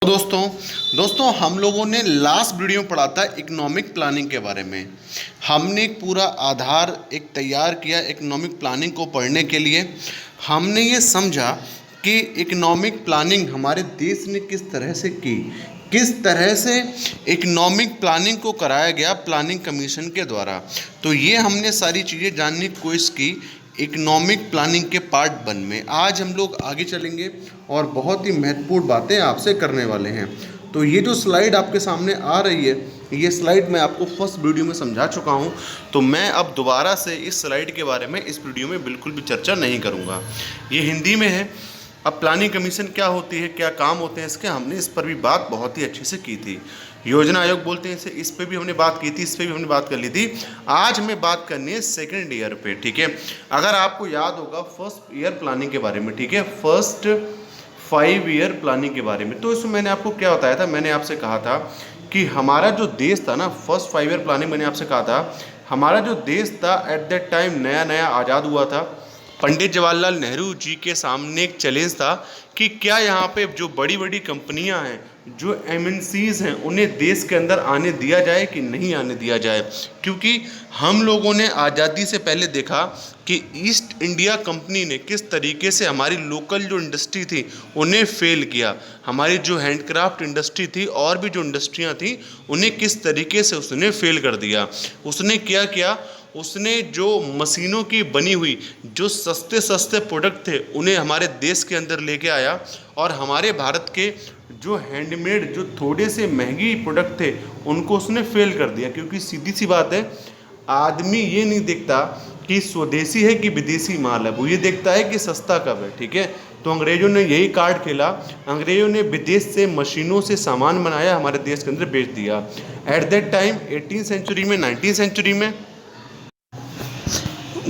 दोस्तों दोस्तों हम लोगों ने लास्ट वीडियो में पढ़ा था इकोनॉमिक प्लानिंग के बारे में। हमने एक पूरा आधार तैयार किया इकोनॉमिक प्लानिंग को पढ़ने के लिए। हमने ये समझा कि इकोनॉमिक प्लानिंग हमारे देश ने किस तरह से की, किस तरह से इकोनॉमिक प्लानिंग को कराया गया प्लानिंग कमीशन के द्वारा। तो ये हमने सारी चीज़ें जानने की कोशिश की इकोनॉमिक प्लानिंग के पार्ट 1 में। आज हम लोग आगे चलेंगे और बहुत ही महत्वपूर्ण बातें आपसे करने वाले हैं। तो ये जो स्लाइड आपके सामने आ रही है, ये स्लाइड मैं आपको फर्स्ट वीडियो में समझा चुका हूँ, तो मैं अब दोबारा से इस स्लाइड के बारे में इस वीडियो में बिल्कुल भी चर्चा नहीं करूँगा। ये हिंदी में है। अब प्लानिंग कमीशन क्या होती है, क्या काम होते हैं इसके, हमने इस पर भी बात बहुत ही अच्छे से की थी। योजना आयोग बोलते हैं इसे, इस पे भी हमने बात की थी, इस पे भी हमने बात कर ली थी। आज हमें बात करनी है सेकंड ईयर पे, ठीक है। अगर आपको याद होगा फर्स्ट ईयर प्लानिंग के बारे में, ठीक है, फर्स्ट 5 ईयर प्लानिंग के बारे में, तो इसमें मैंने आपको क्या बताया था, मैंने आपसे कहा था कि हमारा जो देश था ना, फर्स्ट 5 ईयर प्लानिंग मैंने आपसे कहा था, हमारा जो देश था एट दैट टाइम नया नया आज़ाद हुआ था। पंडित जवाहरलाल नेहरू जी के सामने एक चैलेंज था कि क्या यहाँ पे जो बड़ी बड़ी कंपनियाँ हैं, जो एमएनसीज हैं, उन्हें देश के अंदर आने दिया जाए कि नहीं आने दिया जाए। क्योंकि हम लोगों ने आज़ादी से पहले देखा कि ईस्ट इंडिया कंपनी ने किस तरीके से हमारी लोकल जो इंडस्ट्री थी उन्हें फेल किया। हमारी जो हैंडक्राफ्ट इंडस्ट्री थी और भी जो इंडस्ट्रियाँ थी उन्हें किस तरीके से उसने फेल कर दिया। उसने क्या किया, उसने जो मशीनों की बनी हुई जो सस्ते सस्ते प्रोडक्ट थे उन्हें हमारे देश के अंदर लेके आया और हमारे भारत के जो हैंडमेड जो थोड़े से महंगी प्रोडक्ट थे उनको उसने फेल कर दिया। क्योंकि सीधी सी बात है, आदमी ये नहीं देखता कि स्वदेशी है कि विदेशी माल है, वो ये देखता है कि सस्ता कब है, ठीक है। तो अंग्रेज़ों ने यही कार्ड खेला, अंग्रेज़ों ने विदेश से मशीनों से सामान बनाया, हमारे देश के अंदर बेच दिया। एट दैट टाइम 18वीं सेंचुरी में, 19वीं सेंचुरी में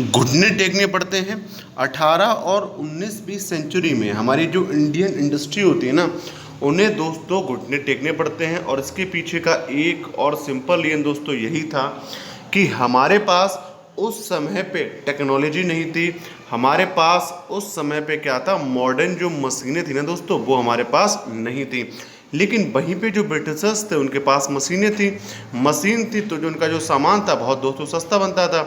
घुटने टेकने पड़ते हैं। 18 और 19वीं सेंचुरी में हमारी जो इंडियन इंडस्ट्री होती है ना, उन्हें दोस्तों घुटने टेकने पड़ते हैं। और इसके पीछे का एक और सिंपल रीज़न दोस्तों यही था कि हमारे पास उस समय पे टेक्नोलॉजी नहीं थी, हमारे पास उस समय पे क्या था, मॉडर्न जो मशीनें थी ना दोस्तों, वो हमारे पास नहीं थी। लेकिन वहीं पे जो ब्रिटिशर्स थे उनके पास मशीनें थी, मशीन थी तो जो उनका जो सामान था बहुत दोस्तों सस्ता बनता था।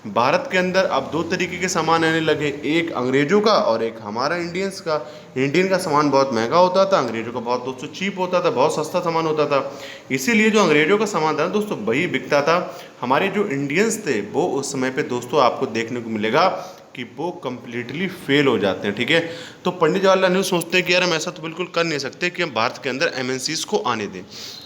भारत के अंदर अब 2 तरीके के सामान आने लगे, एक अंग्रेज़ों का और एक हमारा इंडियंस का। इंडियन का सामान बहुत महंगा होता था, अंग्रेज़ों का बहुत दोस्तों चीप होता था, बहुत सस्ता सामान होता था। इसीलिए जो अंग्रेज़ों का सामान था दोस्तों वही बिकता था। हमारे जो इंडियंस थे वो उस समय पे दोस्तों आपको देखने को मिलेगा कि वो कम्प्लीटली फेल हो जाते हैं, ठीक है। तो पंडित जवाहरलाल नेहरू सोचते हैं कि यार हम ऐसा तो बिल्कुल कर नहीं सकते कि हम भारत के अंदर एमएनसीज को आने दें।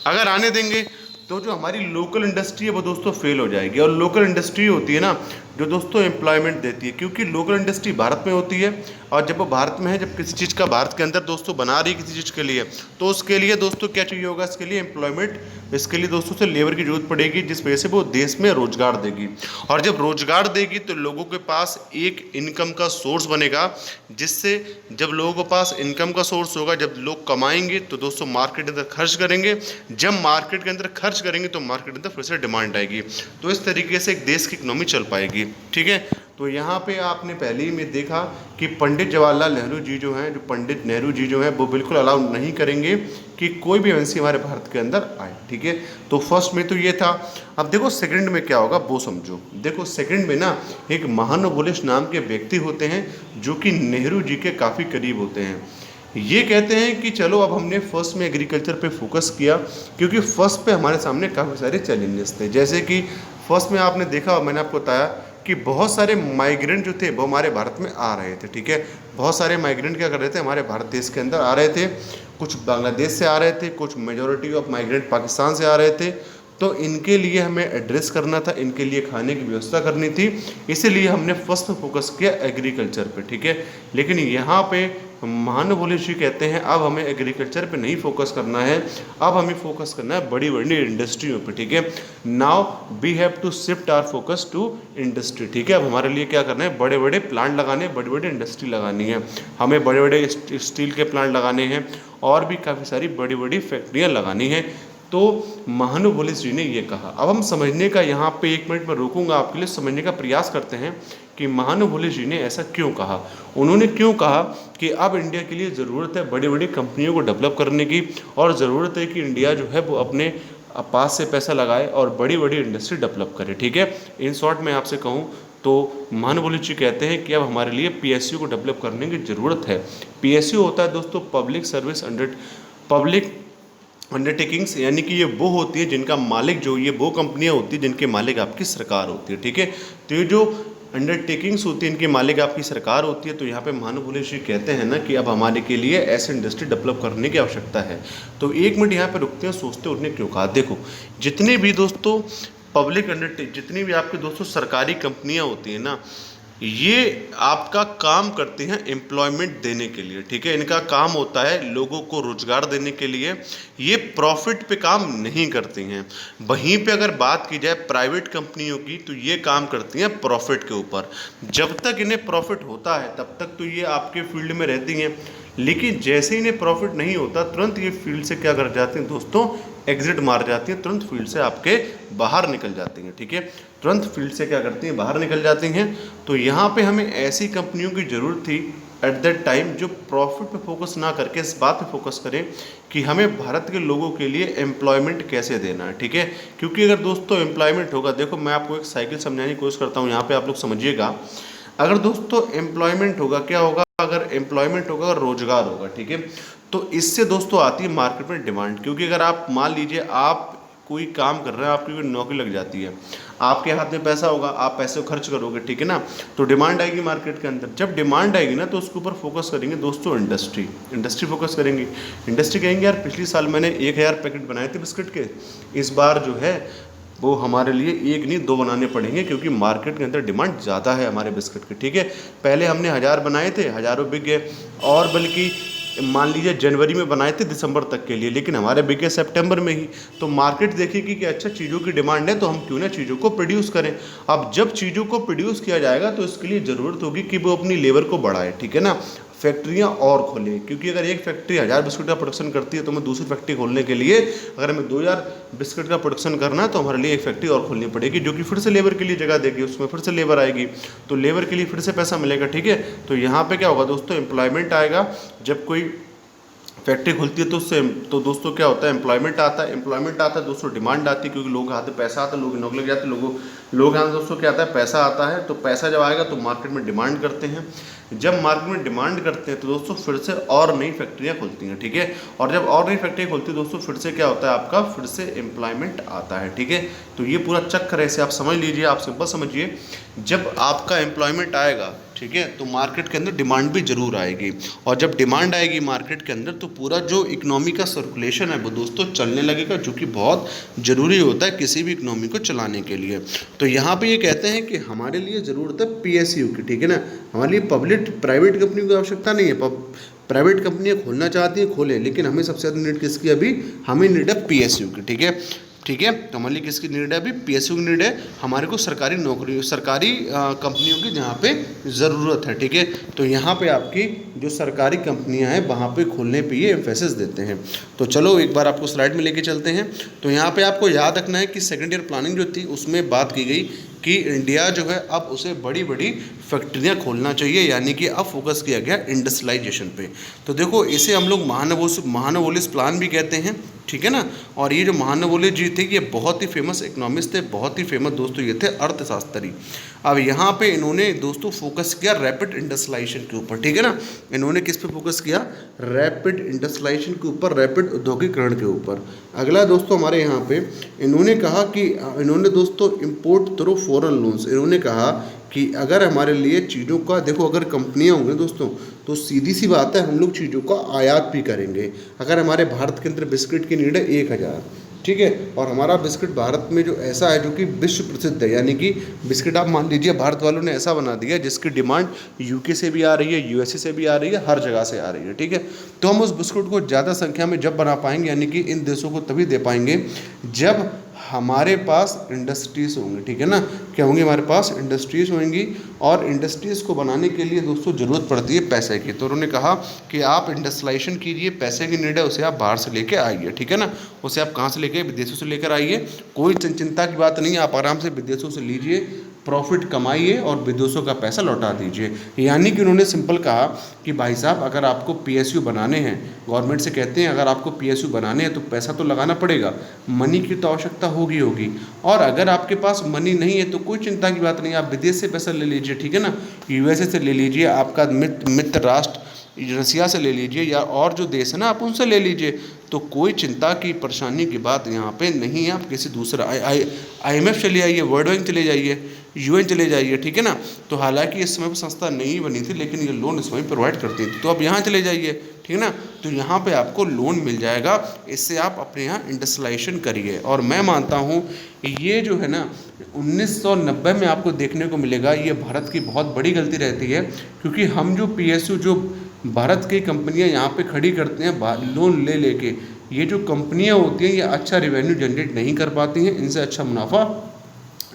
अगर आने देंगे तो जो हमारी लोकल इंडस्ट्री है वो दोस्तों फेल हो जाएगी। और लोकल इंडस्ट्री होती है ना जो दोस्तों एम्प्लॉयमेंट देती है, क्योंकि लोकल इंडस्ट्री भारत में होती है और जब वो भारत में है, जब किसी चीज़ का भारत के अंदर दोस्तों बना रही है किसी चीज़ के लिए, तो उसके लिए दोस्तों क्या चाहिए होगा, इसके लिए एम्प्लॉयमेंट, इसके लिए दोस्तों से लेबर की जरूरत पड़ेगी, जिस वजह से वो देश में रोजगार देगी। और जब रोजगार देगी तो लोगों के पास एक इनकम का सोर्स बनेगा, जिससे जब लोगों के पास इनकम का सोर्स होगा, जब लोग कमाएंगे तो दोस्तों मार्केट के अंदर खर्च करेंगे, जब मार्केट के अंदर खर्च करेंगे तो मार्केट के अंदर फिर से डिमांड आएगी। तो इस तरीके से एक देश की इकोनॉमी चल पाएगी, ठीक है। तो यहाँ पे आपने पहले ही में देखा कि पंडित जवाहरलाल नेहरू जी जो हैं, जो पंडित नेहरू जी जो हैं, वो बिल्कुल अलाउ नहीं करेंगे कि कोई भी एमएनसी हमारे भारत के अंदर आए, ठीक है। तो फर्स्ट में तो ये था। अब देखो सेकंड में क्या होगा वो समझो। देखो सेकंड में ना एक महानवोलिश नाम के व्यक्ति होते हैं जो कि नेहरू जी के काफ़ी करीब होते हैं। ये कहते हैं कि चलो अब हमने फर्स्ट में एग्रीकल्चर पे फोकस किया, क्योंकि फर्स्ट पे हमारे सामने काफ़ी सारे चैलेंजेस थे। जैसे कि फर्स्ट में आपने देखा, मैंने आपको बताया कि बहुत सारे माइग्रेंट जो थे वो हमारे भारत में आ रहे थे, ठीक है। बहुत सारे माइग्रेंट क्या कर रहे थे, हमारे भारत देश के अंदर आ रहे थे। कुछ बांग्लादेश से आ रहे थे, कुछ मेजॉरिटी ऑफ माइग्रेंट पाकिस्तान से आ रहे थे। तो इनके लिए हमें एड्रेस करना था, इनके लिए खाने की व्यवस्था करनी थी, इसीलिए हमने फर्स्ट में फोकस किया एग्रीकल्चर पे, ठीक है। लेकिन यहाँ पे महानवोलिश जी कहते हैं अब हमें एग्रीकल्चर पे नहीं फोकस करना है, अब हमें फोकस करना है बड़ी बड़ी इंडस्ट्रियों पे, ठीक है। Now we have to shift our focus to industry, ठीक है। अब हमारे लिए क्या करना है, बड़े बड़े प्लांट लगाने, बड़ी बड़ी इंडस्ट्री लगानी है, हमें बड़े बड़े स्टील के प्लांट लगाने हैं और भी काफ़ी सारी बड़ी बड़ी फैक्ट्रियाँ लगानी हैं। तो महानवोलिश जी ने ये कहा। अब हम समझने का यहाँ पे 1 मिनट में रोकूंगा आपके लिए, समझने का प्रयास करते हैं कि महानुभूले जी ने ऐसा क्यों कहा। उन्होंने क्यों कहा कि अब इंडिया के लिए ज़रूरत है बड़ी बड़ी कंपनियों को डेवलप करने की, और ज़रूरत है कि इंडिया जो है वो अपने पास से पैसा लगाए और बड़ी बड़ी इंडस्ट्री डेवलप करे। ठीक है, इन शॉर्ट मैं आपसे कहूँ तो महानुभूले जी कहते हैं कि अब हमारे लिए पीएसयू को डेवलप करने की ज़रूरत है। पीएसयू होता है दोस्तों पब्लिक सर्विस पब्लिक अंडरटेकिंग्स, यानी कि ये वो होती है जिनका मालिक जो ये वो कंपनियां होती है जिनके मालिक आपकी सरकार होती है। ठीक है, तो ये जो अंडरटेकिंग्स होती है इनके मालिक आपकी सरकार होती है। तो यहाँ पे महानुभूले जी कहते हैं ना कि अब हमारे के लिए ऐसे इंडस्ट्री डेवलप करने की आवश्यकता है। तो एक मिनट यहाँ पे रुकते हैं, सोचते हैं उन्होंने क्यों कहा। देखो जितने भी दोस्तों जितनी भी आपके दोस्तों सरकारी कंपनियां होती हैं ना, ये आपका काम करती हैं एम्प्लॉयमेंट देने के लिए। ठीक है, इनका काम होता है लोगों को रोजगार देने के लिए, ये प्रॉफिट पे काम नहीं करती हैं। वहीं पे अगर बात की जाए प्राइवेट कंपनियों की तो ये काम करती हैं प्रॉफिट के ऊपर। जब तक इन्हें प्रॉफिट होता है तब तक तो ये आपके फील्ड में रहती हैं, लेकिन जैसे ही इन्हें प्रॉफिट नहीं होता तुरंत ये फील्ड से क्या कर जाती हैं दोस्तों, एग्जिट मार जाती हैं, तुरंत फील्ड से आपके बाहर निकल जाती हैं। ठीक है, तुरंत फील्ड से क्या करती हैं, बाहर निकल जाती हैं। तो यहाँ पे हमें ऐसी कंपनियों की ज़रूरत थी एट दैट टाइम जो प्रॉफिट पे फोकस ना करके इस बात पे फोकस करें कि हमें भारत के लोगों के लिए एम्प्लॉयमेंट कैसे देना है। ठीक है, क्योंकि अगर दोस्तों एम्प्लॉयमेंट होगा, देखो मैं आपको एक साइकिल समझाने की कोशिश करता हूँ, यहाँ पे आप लोग समझिएगा। अगर दोस्तों एम्प्लॉयमेंट होगा, क्या होगा, अगर एम्प्लॉयमेंट होगा और रोजगार होगा, ठीक है, तो इससे दोस्तों आती है मार्केट में डिमांड। क्योंकि अगर आप मान लीजिए आप कोई काम कर रहे हैं, आपकी कोई नौकरी लग जाती है, आपके हाथ में पैसा होगा, आप पैसे को खर्च करोगे, ठीक है ना, तो डिमांड आएगी मार्केट के अंदर। जब डिमांड आएगी ना तो उसके ऊपर फोकस करेंगे दोस्तों इंडस्ट्री फोकस करेंगे। इंडस्ट्री कहेंगे यार पिछले साल मैंने 1000 पैकेट बनाए थे बिस्किट के, इस बार जो है वो हमारे लिए एक नहीं 2 बनाने पड़ेंगे क्योंकि मार्केट के अंदर डिमांड ज़्यादा है हमारे बिस्किट की। ठीक है, पहले हमने 1000 बनाए थे, हज़ारों बिक गए, और बल्कि मान लीजिए जनवरी में बनाए थे दिसंबर तक के लिए, लेकिन हमारे बिक गए सितंबर में ही। तो मार्केट देखेगी कि अच्छा चीज़ों की डिमांड है तो हम क्यों ना चीज़ों को प्रोड्यूस करें। अब जब चीज़ों को प्रोड्यूस किया जाएगा तो इसके लिए ज़रूरत होगी कि वो अपनी लेबर को बढ़ाए। ठीक है ना, फैक्ट्रियाँ और खोलें, क्योंकि अगर एक फैक्ट्री 1000 बिस्किट का प्रोडक्शन करती है तो हमें दूसरी फैक्ट्री खोलने के लिए अगर हमें 2000 बिस्किट का प्रोडक्शन करना है तो हमारे लिए एक फैक्ट्री और खोलनी पड़ेगी, जो कि फिर से लेबर के लिए जगह देगी, उसमें फिर से लेबर आएगी, तो लेबर के लिए फिर से पैसा मिलेगा। ठीक है, तो यहाँ पे क्या होगा दोस्तों, एम्प्लॉयमेंट आएगा। जब कोई फैक्ट्री खुलती है तो उससे तो दोस्तों क्या होता है, एम्प्लॉयमेंट आता है दोस्तों, डिमांड आती है, क्योंकि लोग हाथ में पैसा आता है, लोग नौकरी लग जाते हैं, लोग यहाँ दोस्तों क्या आता है, पैसा आता है। तो पैसा जब आएगा तो मार्केट में डिमांड करते हैं, जब मार्केट में डिमांड करते हैं तो दोस्तों फिर से और नई फैक्ट्रियाँ खुलती हैं। ठीक है, और जब और नई फैक्ट्री खुलती है दोस्तों फिर से क्या होता है, आपका फिर से एम्प्लॉयमेंट आता है। ठीक है, तो ये पूरा चक्कर ऐसे आप समझ लीजिए, आप सिंपल समझिए, जब आपका एम्प्लॉयमेंट आएगा, ठीक है, तो मार्केट के अंदर डिमांड भी जरूर आएगी, और जब डिमांड आएगी मार्केट के अंदर तो पूरा जो इकोनॉमी का सर्कुलेशन है वो दोस्तों चलने लगेगा, जो कि बहुत ज़रूरी होता है किसी भी इकोनॉमी को चलाने के लिए। तो यहाँ पे ये कहते हैं कि हमारे लिए ज़रूरत है पीएसयू की। ठीक है ना, हमारे लिए प्राइवेट कंपनी की आवश्यकता नहीं है। प्राइवेट कंपनियाँ खोलना चाहती हैं खोलें, लेकिन हमें सबसे ज़्यादा नीड किसकी, अभी हमें नीड है पीएसयू की। ठीक है, तो हमारे लिए किसकी नीड है, अभी पीएसयू की नीड है, हमारे को सरकारी नौकरी, सरकारी कंपनियों की जहाँ पे ज़रूरत है। ठीक है, तो यहाँ पे आपकी जो सरकारी कंपनियाँ हैं वहाँ पे खोलने पे ये एम्फेसिस देते हैं। तो चलो एक बार आपको स्लाइड में लेके चलते हैं। तो यहाँ पे आपको याद रखना है कि सेकेंड ईयर प्लानिंग जो थी उसमें बात की गई कि इंडिया जो है अब उसे बड़ी बड़ी फैक्ट्रियाँ खोलना चाहिए, यानी कि अब फोकस किया गया इंडस्ट्रियलाइजेशन पे। तो देखो इसे हम लोग महानवोलिस प्लान भी कहते हैं। ठीक है ना, और ये जो महानवोलिस जी थे ये बहुत ही फेमस इकोनॉमिस्ट थे, बहुत ही फेमस दोस्तों ये थे अर्थशास्त्री। अब यहाँ पे इन्होंने दोस्तों फोकस किया रैपिड इंडस्ट्रियलाइजेशन के ऊपर। ठीक है ना, इन्होंने किस पे फोकस किया, रैपिड इंडस्ट्रियलाइजेशन के ऊपर, रैपिड औद्योगिकरण के ऊपर। अगला दोस्तों हमारे यहाँ पे इन्होंने कहा कि इन्होंने दोस्तों इम्पोर्ट थ्रू फॉरेन लोन्स, इन्होंने कहा कि अगर हमारे लिए चीज़ों का देखो, अगर कंपनियां होंगी दोस्तों तो सीधी सी बात है हम लोग चीज़ों का आयात भी करेंगे। अगर हमारे भारत के अंदर बिस्किट की नीड है 1000, ठीक है, और हमारा बिस्किट भारत में जो ऐसा है जो कि विश्व प्रसिद्ध है, यानी कि बिस्किट आप मान लीजिए भारत वालों ने ऐसा बना दिया जिसकी डिमांड यूके से भी आ रही है, यूएसए से भी आ रही है, हर जगह से आ रही है। ठीक है, तो हम उस बिस्कुट को ज़्यादा संख्या में जब बना पाएंगे, यानी कि इन देशों को तभी दे पाएंगे जब हमारे पास इंडस्ट्रीज़ होंगी। ठीक है ना, क्या होंगी, हमारे पास इंडस्ट्रीज़ होंगी, और इंडस्ट्रीज़ को बनाने के लिए दोस्तों ज़रूरत पड़ती है पैसे की। तो उन्होंने कहा कि आप इंडस्ट्रियलाइजेशन कीजिए, पैसे की नीड है उसे आप बाहर से लेके आइए। ठीक है ना, उसे आप कहाँ से लेके, विदेशों से लेकर आइए, कोई चिंता की बात नहीं है, आप आराम से विदेशों से लीजिए, प्रॉफिट कमाइए और विदेशों का पैसा लौटा दीजिए। यानी कि उन्होंने सिंपल कहा कि भाई साहब अगर आपको पीएसयू बनाने हैं, गवर्नमेंट से कहते हैं अगर आपको पीएसयू बनाने हैं तो पैसा तो लगाना पड़ेगा, मनी की तो आवश्यकता होगी। और अगर आपके पास मनी नहीं है तो कोई चिंता की बात नहीं, आप विदेश से पैसा ले लीजिए, ठीक है ना, यूएसए से ले लीजिए, आपका मित्र राष्ट्र रसिया से ले लीजिए, या और जो देश है ना आप उनसे ले लीजिए। तो कोई चिंता की परेशानी की बात यहाँ पे नहीं है। आप किसी दूसरा IMF चले जाइए, वर्ल्ड बैंक चले जाइए, UN चले जाइए, ठीक है ना। तो हालांकि इस समय पर संस्था नहीं बनी थी लेकिन ये लोन इस समय प्रोवाइड करती थी, तो आप यहाँ चले जाइए, ठीक है ना। तो यहाँ पे आपको लोन मिल जाएगा, इससे आप अपने यहाँ इंडस्ट्रियलाइजेशन करिए। और मैं मानता हूँ ये जो है ना 1990 में आपको देखने को मिलेगा, ये भारत की बहुत बड़ी गलती रहती है, क्योंकि हम जो PSU जो भारत की कंपनियां यहाँ पे खड़ी करते हैं लोन ले लेके, ये जो कंपनियां होती हैं ये अच्छा रेवेन्यू जनरेट नहीं कर पाती हैं, इनसे अच्छा मुनाफा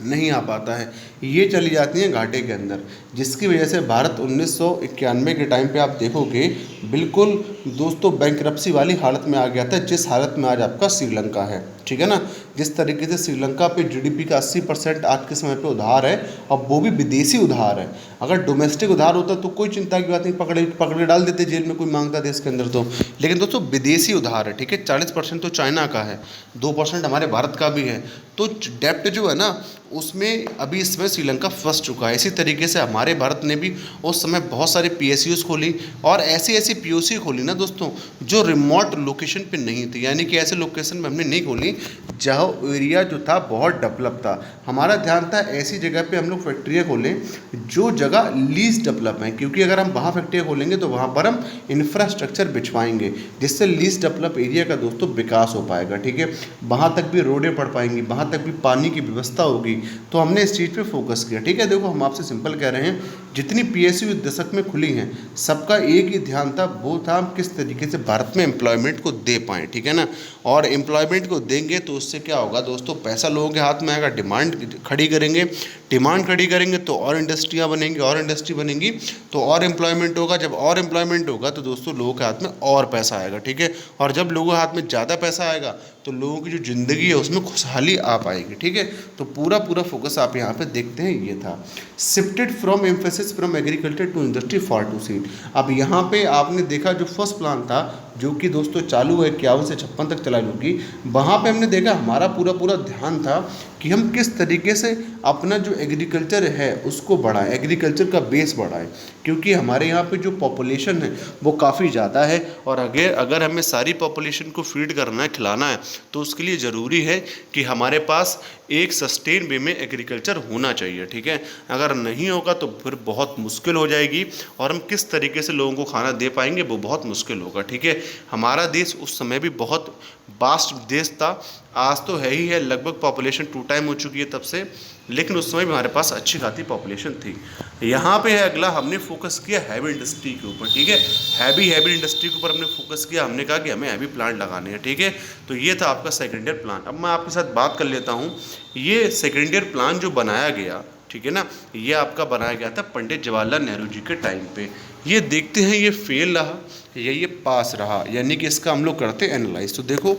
नहीं आ पाता है, ये चली जाती हैं घाटे के अंदर, जिसकी वजह से भारत 1991 के टाइम पे आप देखोगे बिल्कुल दोस्तों बैंकरप्सी वाली हालत में आ गया था, जिस हालत में आज आपका श्रीलंका है, ठीक है ना। जिस तरीके से श्रीलंका पे GDP का 80% आज के समय पे उधार है, और वो भी विदेशी उधार है। अगर डोमेस्टिक उधार होता तो कोई चिंता की बात नहीं, पकड़े डाल देते जेल में, कोई मांगता देश के अंदर तो। लेकिन दोस्तों विदेशी उधार है, ठीक है, 40% तो चाइना का है, 2% हमारे भारत का भी है। तो डेप्ट जो है ना उसमें अभी इसमें श्रीलंका फंस चुका है। इसी तरीके से हमारे भारत ने भी उस समय बहुत सारे PSUs खोली, और ऐसी POC खोली ना दोस्तों जो रिमोट लोकेशन पे नहीं थी, यानी कि ऐसे लोकेशन में हमने नहीं खोली जहाँ एरिया जो था बहुत डेवलप था। हमारा ध्यान था ऐसी जगह पे हम लोग फैक्ट्रियाँ खोलें जो जगह लीस्ट डेवलप है, क्योंकि अगर हम वहाँ फैक्ट्रियाँ खोलेंगे तो वहाँ पर हम इंफ्रास्ट्रक्चर बिछवाएंगे, जिससे लीस्ट डेवलप एरिया का दोस्तों विकास हो पाएगा, ठीक है। वहाँ तक भी रोडें पड़ पाएंगी, वहाँ तक भी पानी की व्यवस्था होगी। तो हमने इस चीज़ पे फोकस किया, ठीक है। देखो हम आपसे सिंपल कह रहे हैं, जितनी PSU दशक में खुली हैं सबका एक ही ध्यान था, वो था हम किस तरीके से भारत में एम्प्लॉयमेंट को दे पाएँ, ठीक है ना। और एम्प्लॉयमेंट को देंगे तो उससे क्या होगा दोस्तों, पैसा लोगों के हाथ में आएगा, डिमांड खड़ी करेंगे तो और इंडस्ट्रियाँ बनेंगी, और इंडस्ट्री बनेंगी तो और एम्प्लॉयमेंट होगा। जब और एम्प्लॉयमेंट होगा तो दोस्तों लोगों के हाथ में और पैसा आएगा, ठीक है। और जब लोगों के हाथ में ज़्यादा पैसा आएगा तो लोगों की जो ज़िंदगी है उसमें खुशहाली आ पाएगी, ठीक है। तो पूरा फोकस आप यहाँ पे देखते हैं ये था, shifted from emphasis from agriculture to industry for to seed. अब यहाँ पे आपने देखा जो फर्स्ट प्लान था जो कि दोस्तों चालू है 51 से 56 तक चला लूँगी, वहाँ पे हमने देखा हमारा पूरा ध्यान था कि हम किस तरीके से अपना जो एग्रीकल्चर है उसको बढ़ाएं, एग्रीकल्चर का बेस बढ़ाएं, क्योंकि हमारे यहाँ पे जो पॉपुलेशन है वो काफ़ी ज़्यादा है, और अगर हमें सारी पॉपुलेशन को फीड करना है, खिलाना है, तो उसके लिए ज़रूरी है कि हमारे पास एक सस्टेन वे में एग्रीकल्चर होना चाहिए, ठीक है। अगर नहीं होगा तो फिर बहुत मुश्किल हो जाएगी, और हम किस तरीके से लोगों को खाना दे पाएंगे वो बहुत मुश्किल होगा, ठीक है। हमारा देश उस समय भी बहुत वास्ट देश था, आज तो है ही है, लगभग पॉपुलेशन 2 टाइम हो चुकी है तब से, लेकिन उस समय भी हमारे पास अच्छी खासी पॉपुलेशन थी। यहाँ पे है अगला, हमने फोकस किया हैवी इंडस्ट्री के ऊपर, ठीक है। हैवी इंडस्ट्री के ऊपर हमने फोकस किया, हमने कहा कि हमें हैवी प्लांट लगाने हैं, ठीक है। तो ये था आपका सेकेंड ईयर प्लान। अब मैं आपके साथ बात कर लेता हूँ, ये सेकेंड ईयर प्लान जो बनाया गया, ठीक है ना, ये आपका बनाया गया था पंडित जवाहरलाल नेहरू जी के टाइम पे। ये देखते हैं ये फेल रहा या ये पास रहा, यानी कि इसका हम लोग करते हैं एनालाइज। तो देखो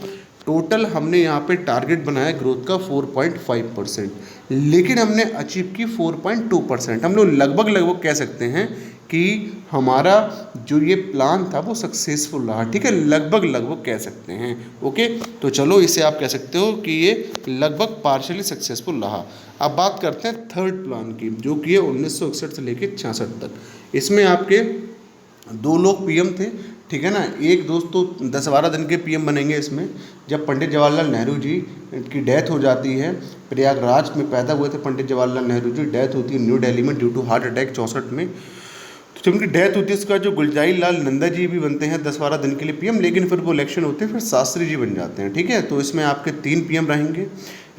टोटल हमने यहाँ पे टारगेट बनाया ग्रोथ का 4.5%, लेकिन हमने अचीव की 4.2%। हम लोग लगभग कह सकते हैं कि हमारा जो ये प्लान था वो सक्सेसफुल रहा, ठीक है, लगभग कह सकते हैं। ओके, तो चलो इसे आप कह सकते हो कि ये लगभग पार्शियली सक्सेसफुल रहा। अब बात करते हैं थर्ड प्लान की, जो कि है 1961 से लेकर 66 तक। इसमें आपके 2 लोग PM थे, ठीक है ना। एक दोस्तों 10-12 दिन के PM बनेंगे इसमें, जब पंडित जवाहरलाल नेहरू जी की डेथ हो जाती है, प्रयागराज में पैदा हुए थे पंडित जवाहरलाल नेहरू जी, डेथ होती है न्यू दिल्ली में ड्यू टू हार्ट अटैक 64 में। तो जब उनकी डेथ होती है इसका जो गुलजारी लाल नंदा जी भी बनते हैं 10-12 दिन के लिए PM, लेकिन फिर वो इलेक्शन होते हैं, फिर शास्त्री जी बन जाते हैं, ठीक है। तो इसमें आपके 3 PM रहेंगे।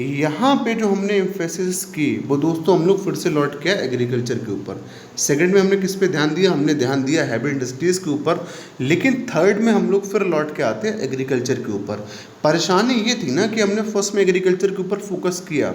यहाँ पे जो हमने एम्फेसिस की वो दोस्तों हम लोग फिर से लौट के एग्रीकल्चर के ऊपर। सेकंड में हमने किस पे ध्यान दिया, हमने ध्यान दिया हैवी इंडस्ट्रीज़ के ऊपर, लेकिन थर्ड में हम लोग फिर लौट के आते हैं एग्रीकल्चर के ऊपर। परेशानी ये थी ना कि हमने फर्स्ट में एग्रीकल्चर के ऊपर फोकस किया,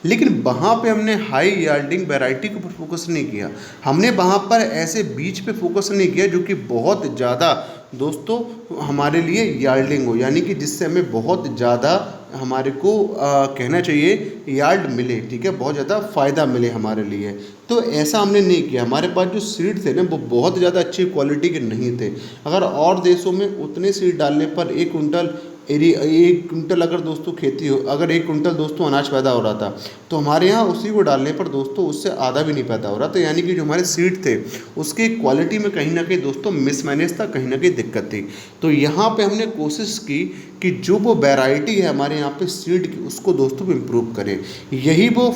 लेकिन वहाँ पे हमने हाई यार्डिंग वैरायटी के ऊपर फोकस नहीं किया। हमने वहाँ पर ऐसे बीज पे फोकस नहीं किया जो कि बहुत ज़्यादा दोस्तों हमारे लिए यार्डिंग हो, यानी कि जिससे हमें बहुत ज़्यादा हमारे को कहना चाहिए यार्ड मिले, ठीक है, बहुत ज़्यादा फ़ायदा मिले हमारे लिए। तो ऐसा हमने नहीं किया। हमारे पास जो सीड थे ना वो बहुत ज़्यादा अच्छी क्वालिटी के नहीं थे। अगर और देशों में उतने सीड डालने पर 1 कुंटल अगर दोस्तों खेती हो, अगर 1 कुंटल दोस्तों अनाज पैदा हो रहा था, तो हमारे यहाँ उसी को डालने पर दोस्तों उससे आधा भी नहीं पैदा हो रहा। तो यानी कि जो हमारे सीड थे उसकी क्वालिटी में कहीं ना कहीं दोस्तों मिसमैनेज था, कहीं ना कहीं दिक्कत थी। तो यहाँ पे हमने कोशिश की कि जो वो वैरायटी है हमारे यहाँ पे सीड की उसको दोस्तों इम्प्रूव करें। यही वो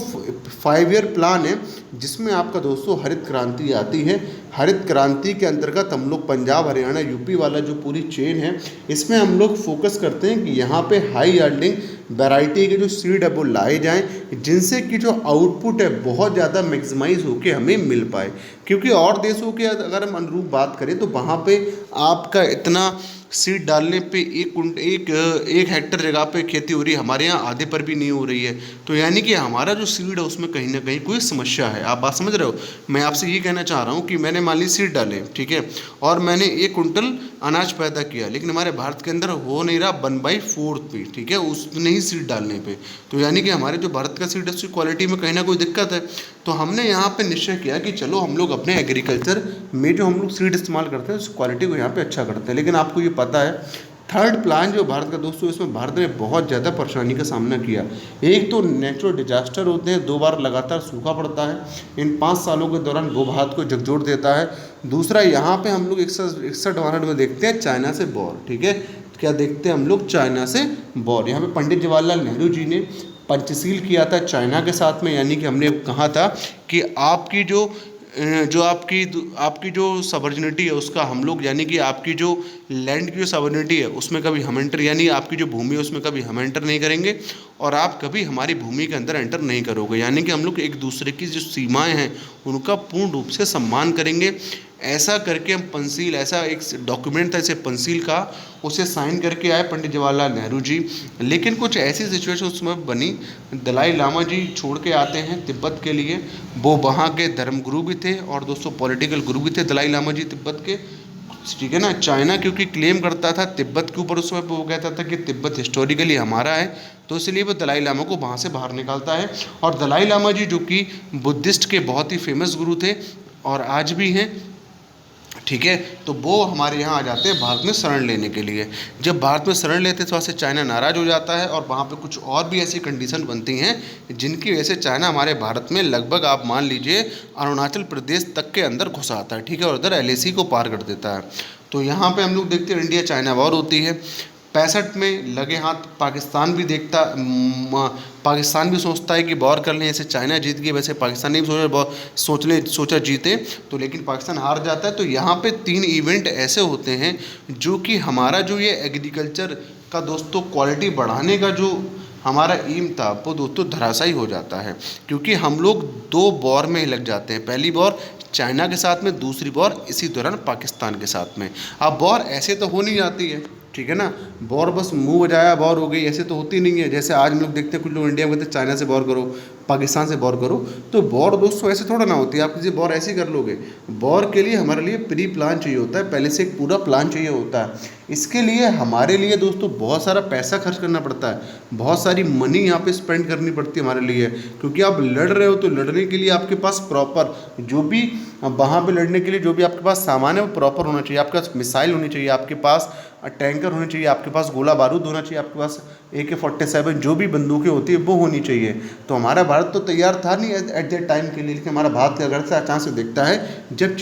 5 ईयर प्लान है जिसमें आपका दोस्तों हरित क्रांति आती है। हरित क्रांति के अंतर्गत हम लोग पंजाब, हरियाणा, यूपी वाला जो पूरी चेन है इसमें हम लोग फोकस करते हैं कि यहाँ पे हाई यार्डिंग वैरायटी के जो सीड है वो लाए जाएं, जिनसे कि जो आउटपुट है बहुत ज़्यादा मैक्सिमाइज होकर हमें मिल पाए। क्योंकि और देशों के अगर हम अनुरूप बात करें तो वहाँ पे आपका इतना सीड डालने पे एक हेक्टर जगह पे खेती हो रही है, हमारे यहाँ आधे पर भी नहीं हो रही है। तो यानी कि हमारा जो सीड है उसमें कहीं ना कहीं कोई समस्या है। आप बात समझ रहे हो? मैं आपसे ये कहना चाह रहा हूँ कि मैंने मान ली सीड डाले, ठीक है, और मैंने 1 कुंटल अनाज पैदा किया, लेकिन हमारे भारत के अंदर हो नहीं रहा 1/4 भी, ठीक है, उसने ही सीड डालने पे। तो यानी कि हमारे जो भारत का सीड है उसकी क्वालिटी में कहीं ना कोई दिक्कत है। तो हमने यहाँ पे निश्चय किया कि चलो हम लोग अपने एग्रीकल्चर में जो हम लोग सीड इस्तेमाल करते हैं उस क्वालिटी को यहाँ पे अच्छा करते हैं। लेकिन आपको ये पता है थर्ड प्लान जो भारत का दोस्तों, इसमें भारत ने बहुत ज़्यादा परेशानी का सामना किया। एक तो नेचुरल डिजास्टर होते हैं, 2 बार लगातार सूखा पड़ता है, इन 5 सालों के दौरान वो भारत को झकझोर देता है। दूसरा यहाँ पे हम लोग 61 में देखते हैं चाइना से वॉर, ठीक है, क्या देखते हैं हम लोग? चाइना से वॉर। यहाँ पे पंडित जवाहरलाल नेहरू जी ने पंचशील किया था चाइना के साथ में, यानी कि हमने कहा था कि आपकी जो आपकी जो सवर्जिनिटी है उसका हम लोग, यानी कि आपकी जो लैंड की जो सवर्जिनिटी है उसमें कभी हम एंटर, यानी आपकी जो भूमि है उसमें कभी हम एंटर नहीं करेंगे और आप कभी हमारी भूमि के अंदर एंटर नहीं करोगे। यानी कि हम लोग एक दूसरे की जो सीमाएं हैं उनका पूर्ण रूप से सम्मान करेंगे। ऐसा करके हम पंचशील, ऐसा एक डॉक्यूमेंट था इसे पंचशील का, उसे साइन करके आए पंडित जवाहरलाल नेहरू जी। लेकिन कुछ ऐसी सिचुएशन उसमें बनी, दलाई लामा जी छोड़ के आते हैं तिब्बत के लिए। वो वहाँ के धर्मगुरु भी थे और दोस्तों पॉलिटिकल गुरु भी थे दलाई लामा जी तिब्बत के, ठीक है ना। चाइना क्योंकि क्लेम करता था तिब्बत के ऊपर, उसमें वो कहता था कि तिब्बत हिस्टोरिकली हमारा है, तो इसलिए वो दलाई लामा को वहाँ से बाहर निकालता है। और दलाई लामा जी जो कि बुद्धिस्ट के बहुत ही फेमस गुरु थे और आज भी हैं, ठीक है, तो वो हमारे यहाँ आ जाते हैं भारत में शरण लेने के लिए। जब भारत में शरण लेते हैं तो वहाँ से चाइना नाराज़ हो जाता है और वहाँ पे कुछ और भी ऐसी कंडीशन बनती हैं जिनकी वजह से चाइना हमारे भारत में लगभग आप मान लीजिए अरुणाचल प्रदेश तक के अंदर घुस आता है, ठीक है, और उधर LAC को पार कर देता है। तो यहाँ पे हम लोग देखते हैं इंडिया चाइना वॉर होती है। 65 में लगे हाथ पाकिस्तान भी पाकिस्तान भी सोचता है कि वॉर कर लें, जैसे चाइना जीत गई वैसे पाकिस्तान ने भी सोचा जीते, तो लेकिन पाकिस्तान हार जाता है। तो यहाँ पे 3 इवेंट ऐसे होते हैं जो कि हमारा जो ये एग्रीकल्चर का दोस्तों क्वालिटी बढ़ाने का जो हमारा एम था वो दोस्तों धराशायी हो जाता है, क्योंकि हम लोग 2 वॉर में लग जाते हैं। पहली वॉर चाइना के साथ में, दूसरी वॉर इसी दौरान पाकिस्तान के साथ में। अब वॉर ऐसे तो हो नहीं जाती है, ठीक है ना, वॉर बस मुंह बजाया वॉर हो गई, ऐसे तो होती नहीं है। जैसे आज हम लोग देखते हैं कुछ लोग इंडिया में कहते हैं चाइना से वॉर करो, पाकिस्तान से वॉर करो, तो वॉर दोस्तों ऐसे थोड़ा ना होती है। आप किसी वॉर ऐसे कर लोगे, वॉर के लिए हमारे लिए प्री प्लान चाहिए होता है, पहले से एक पूरा प्लान चाहिए होता है। इसके लिए हमारे लिए दोस्तों बहुत सारा पैसा खर्च करना पड़ता है, बहुत सारी मनी यहाँ पे स्पेंड करनी पड़ती है हमारे लिए, क्योंकि आप लड़ रहे हो तो लड़ने के लिए आपके पास प्रॉपर जो भी वहाँ पे लड़ने के लिए जो भी आपके पास सामान है वो प्रॉपर होना चाहिए। आपके पास मिसाइल होनी चाहिए, आपके पास टैंकर होने चाहिए, आपके पास गोला बारूद होना चाहिए, आपके पास AK-47 जो भी बंदूकें होती है वो होनी चाहिए। तो हमारा भारत तो तैयार था नहीं एट दैट टाइम के लिए, लेकिन हमारा भारत क्या करता है, अचानक से देखता है जब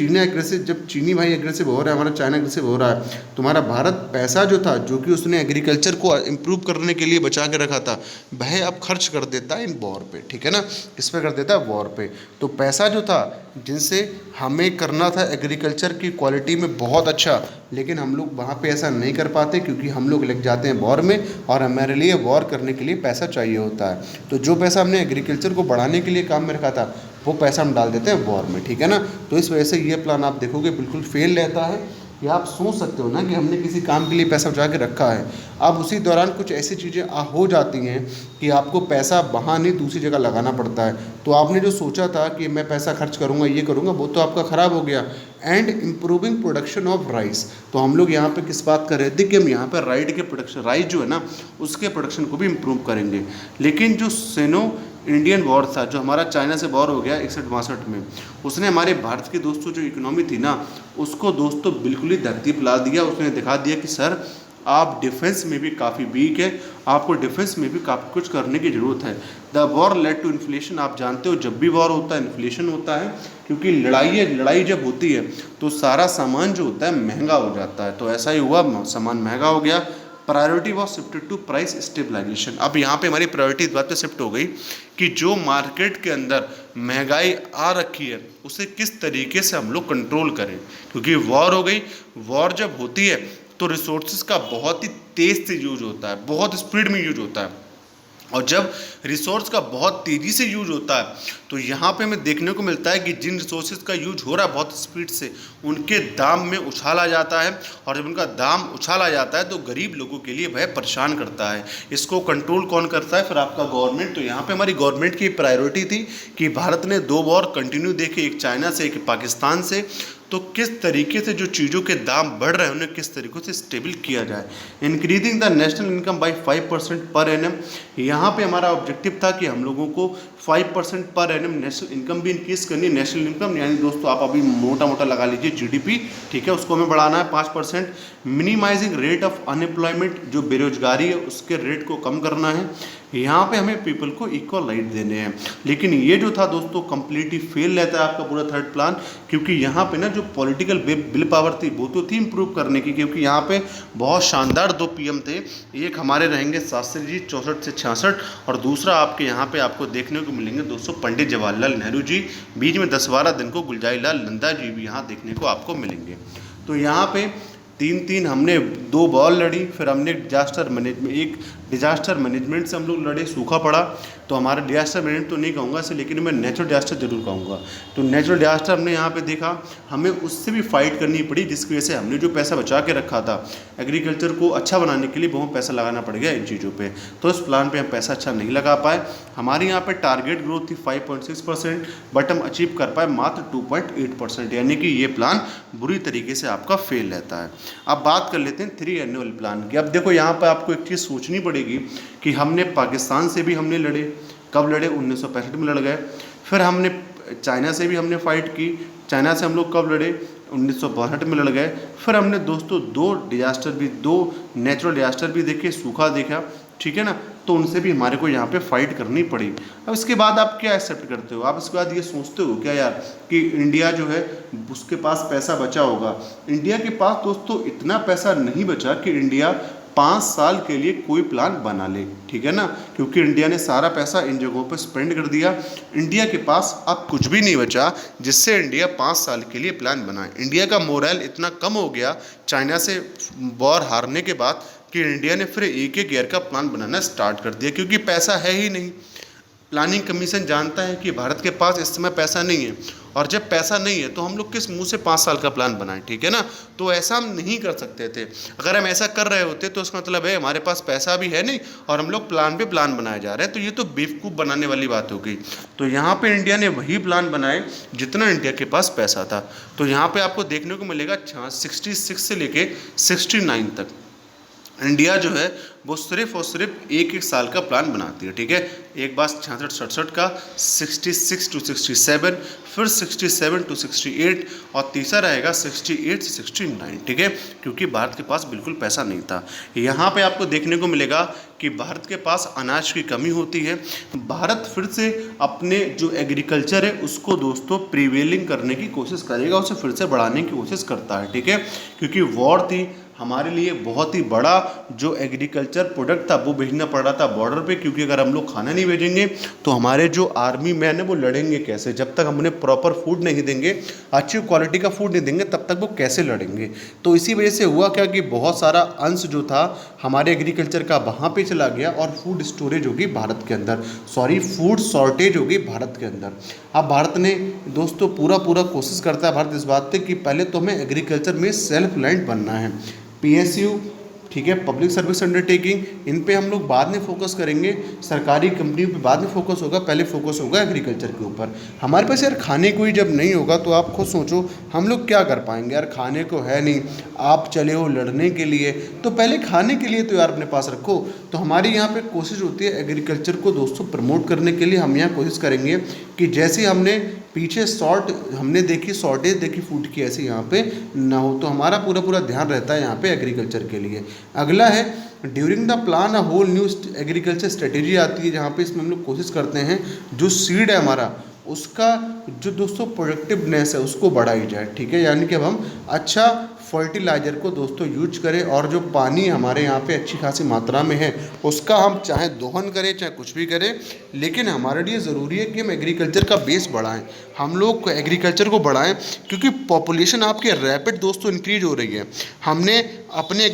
चीनी भाई एग्रेसिव हो रहा है, हमारा चाइना एग्रेसिव हो रहा है, तो हमारा भारत पैसा जो था, जो कि उसने एग्रीकल्चर को इम्प्रूव करने के लिए बचा के रखा था, वह अब खर्च कर देता है इन वॉर पे, ठीक है ना, किस पे कर देता है, वॉर पे। तो पैसा जो था जिनसे हमें करना था एग्रीकल्चर की क्वालिटी में बहुत अच्छा, लेकिन हम लोग वहाँ पे ऐसा नहीं कर पाते क्योंकि हम लोग लग जाते हैं वॉर में, और हमारे लिए वॉर करने के लिए पैसा चाहिए होता है। तो जो पैसा हमने एग्रीकल्चर को बढ़ाने के लिए काम में रखा था वो पैसा हम डाल देते हैं वॉर में, ठीक है ना। तो इस वजह से ये प्लान आप देखोगे बिल्कुल फेल रहता है। या आप सोच सकते हो ना कि हमने किसी काम के लिए पैसा बचा के रखा है, अब उसी दौरान कुछ ऐसी चीज़ें हो जाती हैं कि आपको पैसा वहाँ नहीं दूसरी जगह लगाना पड़ता है, तो आपने जो सोचा था कि मैं पैसा खर्च करूँगा ये करूँगा, वो तो आपका ख़राब हो गया। And improving production of rice, तो हम लोग यहाँ पे किस बात कर रहे थे कि हम यहाँ पर राइस जो है ना उसके प्रोडक्शन को भी इम्प्रूव करेंगे। लेकिन जो सिनो इंडियन वॉर था, जो हमारा चाइना से वॉर हो गया 61-62 में, उसने हमारे भारत की दोस्तों जो इकोनॉमी थी ना उसको दोस्तों बिल्कुल ही धरती पिला दिया। उसने दिखा दिया कि सर आप डिफेंस में भी काफ़ी वीक है, आपको डिफेंस में भी काफ़ी कुछ करने की ज़रूरत है। The war led to inflation, आप जानते हो जब भी वॉर होता है इन्फ्लेशन होता है, क्योंकि लड़ाई जब होती है तो सारा सामान जो होता है महंगा हो जाता है। तो ऐसा ही हुआ, सामान महंगा हो गया। Priority was shifted to price stabilisation, अब यहाँ पे हमारी प्रायोरिटी इस बात पे शिफ्ट हो गई कि जो मार्केट के अंदर महंगाई आ रखी है उसे किस तरीके से हम लोग कंट्रोल करें, क्योंकि वॉर हो गई। वॉर जब होती है तो रिसोर्सेज का बहुत ही तेज़ से यूज होता है, बहुत स्पीड में यूज होता है, और जब रिसोर्स का बहुत तेज़ी से यूज होता है तो यहाँ पे हमें देखने को मिलता है कि जिन रिसोर्सेज का यूज हो रहा है बहुत स्पीड से उनके दाम में उछाल आ जाता है, और जब उनका दाम उछाल आ जाता है तो गरीब लोगों के लिए वह परेशान करता है। इसको कंट्रोल कौन करता है? फिर आपका गवर्नमेंट। तो यहाँ पे हमारी गवर्नमेंट की प्रायोरिटी थी कि भारत ने 2 वॉर कंटिन्यू देखे, एक चाइना से एक पाकिस्तान से, तो किस तरीके से जो चीज़ों के दाम बढ़ रहे हैं उन्हें किस तरीके से स्टेबल किया जाए। Increasing the national income by 5% per annum, यहाँ पे हमारा ऑब्जेक्टिव था कि हम लोगों को 5% पर एनम नेशनल इनकम भी इंक्रीज करनी है। नेशनल इनकम यानी दोस्तों आप अभी मोटा मोटा लगा लीजिए जीडीपी, ठीक है, उसको हमें बढ़ाना है 5%। मिनिमाइजिंग रेट ऑफ अनएम्प्लॉयमेंट, जो बेरोजगारी है उसके रेट को कम करना है। यहाँ पे हमें पीपल को इक्वल राइट देने हैं। लेकिन ये जो था दोस्तों कंप्लीटली फेल रहता है आपका पूरा थर्ड प्लान, क्योंकि यहाँ पे ना जो पॉलिटिकल विल पावर थी वो तो थी इम्प्रूव करने की, क्योंकि यहाँ पे बहुत शानदार 2 पीएम थे। एक हमारे रहेंगे शास्त्री जी 64 से 66, और दूसरा आपके यहाँ पे आपको देखने को मिलेंगे दोस्तों पंडित जवाहरलाल नेहरू जी। बीच में 10-12 दिन को गुलजारी लाल नंदा जी भी यहाँ देखने को आपको मिलेंगे। तो यहाँ पे 3 हमने 2 वॉर लड़ी, फिर हमने डिजास्टर मैनेजमेंट से हम लोग लड़े, सूखा पड़ा। तो हमारा डिजास्टर मैनेजमेंट तो नहीं कहूँगा इसे, लेकिन मैं नेचुरल डिजास्टर जरूर कहूँगा। तो नेचुरल डिजास्टर हमने यहाँ पे देखा, हमें उससे भी फाइट करनी पड़ी, जिसकी वजह से हमने जो पैसा बचा के रखा था एग्रीकल्चर को अच्छा बनाने के लिए बहुत पैसा लगाना पड़ गया इन चीज़ों पे। तो इस प्लान पे हम पैसा अच्छा नहीं लगा पाए। हमारे यहाँ पे टारगेट ग्रोथ थी 5.6%, बट हम अचीव कर पाए मात्र 2.8%, यानी कि ये प्लान बुरी तरीके से आपका फेल रहता है। अब बात कर लेते हैं 3 एनुअल प्लान की। अब देखो यहाँ पर आपको एक चीज़ सोचनी पड़ेगी कि हमने पाकिस्तान से भी हमने लड़े, कब लड़े? 1965 में लड़ गए। फिर हमने चाइना से भी हमने फाइट की, चाइना से हम लोग कब लड़े? 1962 में लड़ गए। फिर हमने दोस्तों 2 नेचुरल डिजास्टर भी देखे, सूखा देखा, ठीक है ना, तो उनसे भी हमारे को यहाँ पे फाइट करनी पड़ी। अब इसके बाद आप क्या एक्सेप्ट करते हो? आप इसके बाद ये सोचते हो क्या यार कि इंडिया जो है उसके पास पैसा बचा होगा? इंडिया के पास दोस्तों इतना पैसा नहीं बचा कि इंडिया 5 साल के लिए कोई प्लान बना ले, ठीक है ना, क्योंकि इंडिया ने सारा पैसा इन जगहों पर स्पेंड कर दिया। इंडिया के पास अब कुछ भी नहीं बचा जिससे इंडिया 5 साल के लिए प्लान बनाए। इंडिया का मोरल इतना कम हो गया चाइना से वॉर हारने के बाद कि इंडिया ने फिर एक ईयर का प्लान बनाना स्टार्ट कर दिया, क्योंकि पैसा है ही नहीं। प्लानिंग कमीशन जानता है कि भारत के पास इस समय पैसा नहीं है, और जब पैसा नहीं है तो हम लोग किस मुंह से 5 साल का प्लान बनाएं, ठीक है ना। तो ऐसा हम नहीं कर सकते थे। अगर हम ऐसा कर रहे होते तो उसका मतलब है हमारे पास पैसा भी है नहीं और हम लोग प्लान पे प्लान बनाए जा रहे हैं, तो ये तो बेवकूफ़ बनाने वाली बात हो गई। तो यहाँ पे इंडिया ने वही प्लान बनाए जितना इंडिया के पास पैसा था। तो यहाँ पे आपको देखने को मिलेगा 66 से लेके 69 तक इंडिया जो है वो सिर्फ और सिर्फ एक साल का प्लान बनाती है, ठीक है। एक बार 66-67 का, 66 to 67, फिर 67 to 68, और तीसरा रहेगा 68 से 69, ठीक है, क्योंकि भारत के पास बिल्कुल पैसा नहीं था। यहाँ पे आपको देखने को मिलेगा कि भारत के पास अनाज की कमी होती है। भारत फिर से अपने जो एग्रीकल्चर है उसको दोस्तों प्रिवेलिंग करने की कोशिश करेगा, उसे फिर से बढ़ाने की कोशिश करता है, ठीक है, क्योंकि वॉर थी, हमारे लिए बहुत ही बड़ा जो एग्रीकल्चर प्रोडक्ट था वो भेजना पड़ रहा था बॉर्डर पे, क्योंकि अगर हम लोग खाना नहीं भेजेंगे तो हमारे जो आर्मी मैन है वो लड़ेंगे कैसे? जब तक हम उन्हें प्रॉपर फूड नहीं देंगे, अच्छी क्वालिटी का फूड नहीं देंगे, तब तक वो कैसे लड़ेंगे? तो इसी वजह से हुआ क्या कि बहुत सारा अंश जो था हमारे एग्रीकल्चर का वहाँ पे चला गया और फूड स्टोरेज होगी भारत के अंदर, सॉरी फूड शॉर्टेज होगी भारत के अंदर। अब भारत ने दोस्तों पूरा कोशिश करता है भारत इस बात पे कि पहले तो हमें एग्रीकल्चर में सेल्फ रिलायंट बनना है। पीएसयू, ठीक है, पब्लिक सर्विस अंडरटेकिंग, इन पे हम लोग बाद में फोकस करेंगे, सरकारी कंपनियों पे बाद में फोकस होगा, पहले फोकस होगा एग्रीकल्चर के ऊपर। हमारे पास यार खाने को ही जब नहीं होगा तो आप खुद सोचो हम लोग क्या कर पाएंगे? यार खाने को है नहीं, आप चले हो लड़ने के लिए, तो पहले खाने के लिए तो यार अपने पास रखो। तो हमारी यहाँ पे कोशिश होती है एग्रीकल्चर को दोस्तों प्रमोट करने के लिए। हम यहाँ कोशिश करेंगे कि जैसे हमने पीछे हमने देखी शॉर्टेज देखी फूड की, ऐसे यहाँ पे ना हो। तो हमारा पूरा ध्यान रहता है यहाँ पे एग्रीकल्चर के लिए। अगला है during the plan a whole new agriculture strategy आती है, जहाँ पे इसमें हम लोग कोशिश करते हैं जो सीड है हमारा उसका जो दोस्तों प्रोडक्टिवनेस है उसको बढ़ाई जाए, ठीक है। यानी कि अब हम अच्छा फर्टिलाइज़र को दोस्तों यूज करें और जो पानी हमारे यहाँ पे अच्छी खासी मात्रा में है उसका हम चाहे दोहन करें चाहे कुछ भी करें, लेकिन हमारे लिए ज़रूरी है कि हम एग्रीकल्चर का बेस बढ़ाएं, हम लोग एग्रीकल्चर को बढ़ाएं, क्योंकि पॉपुलेशन आपकी रैपिड दोस्तों इंक्रीज हो रही है। हमने अपने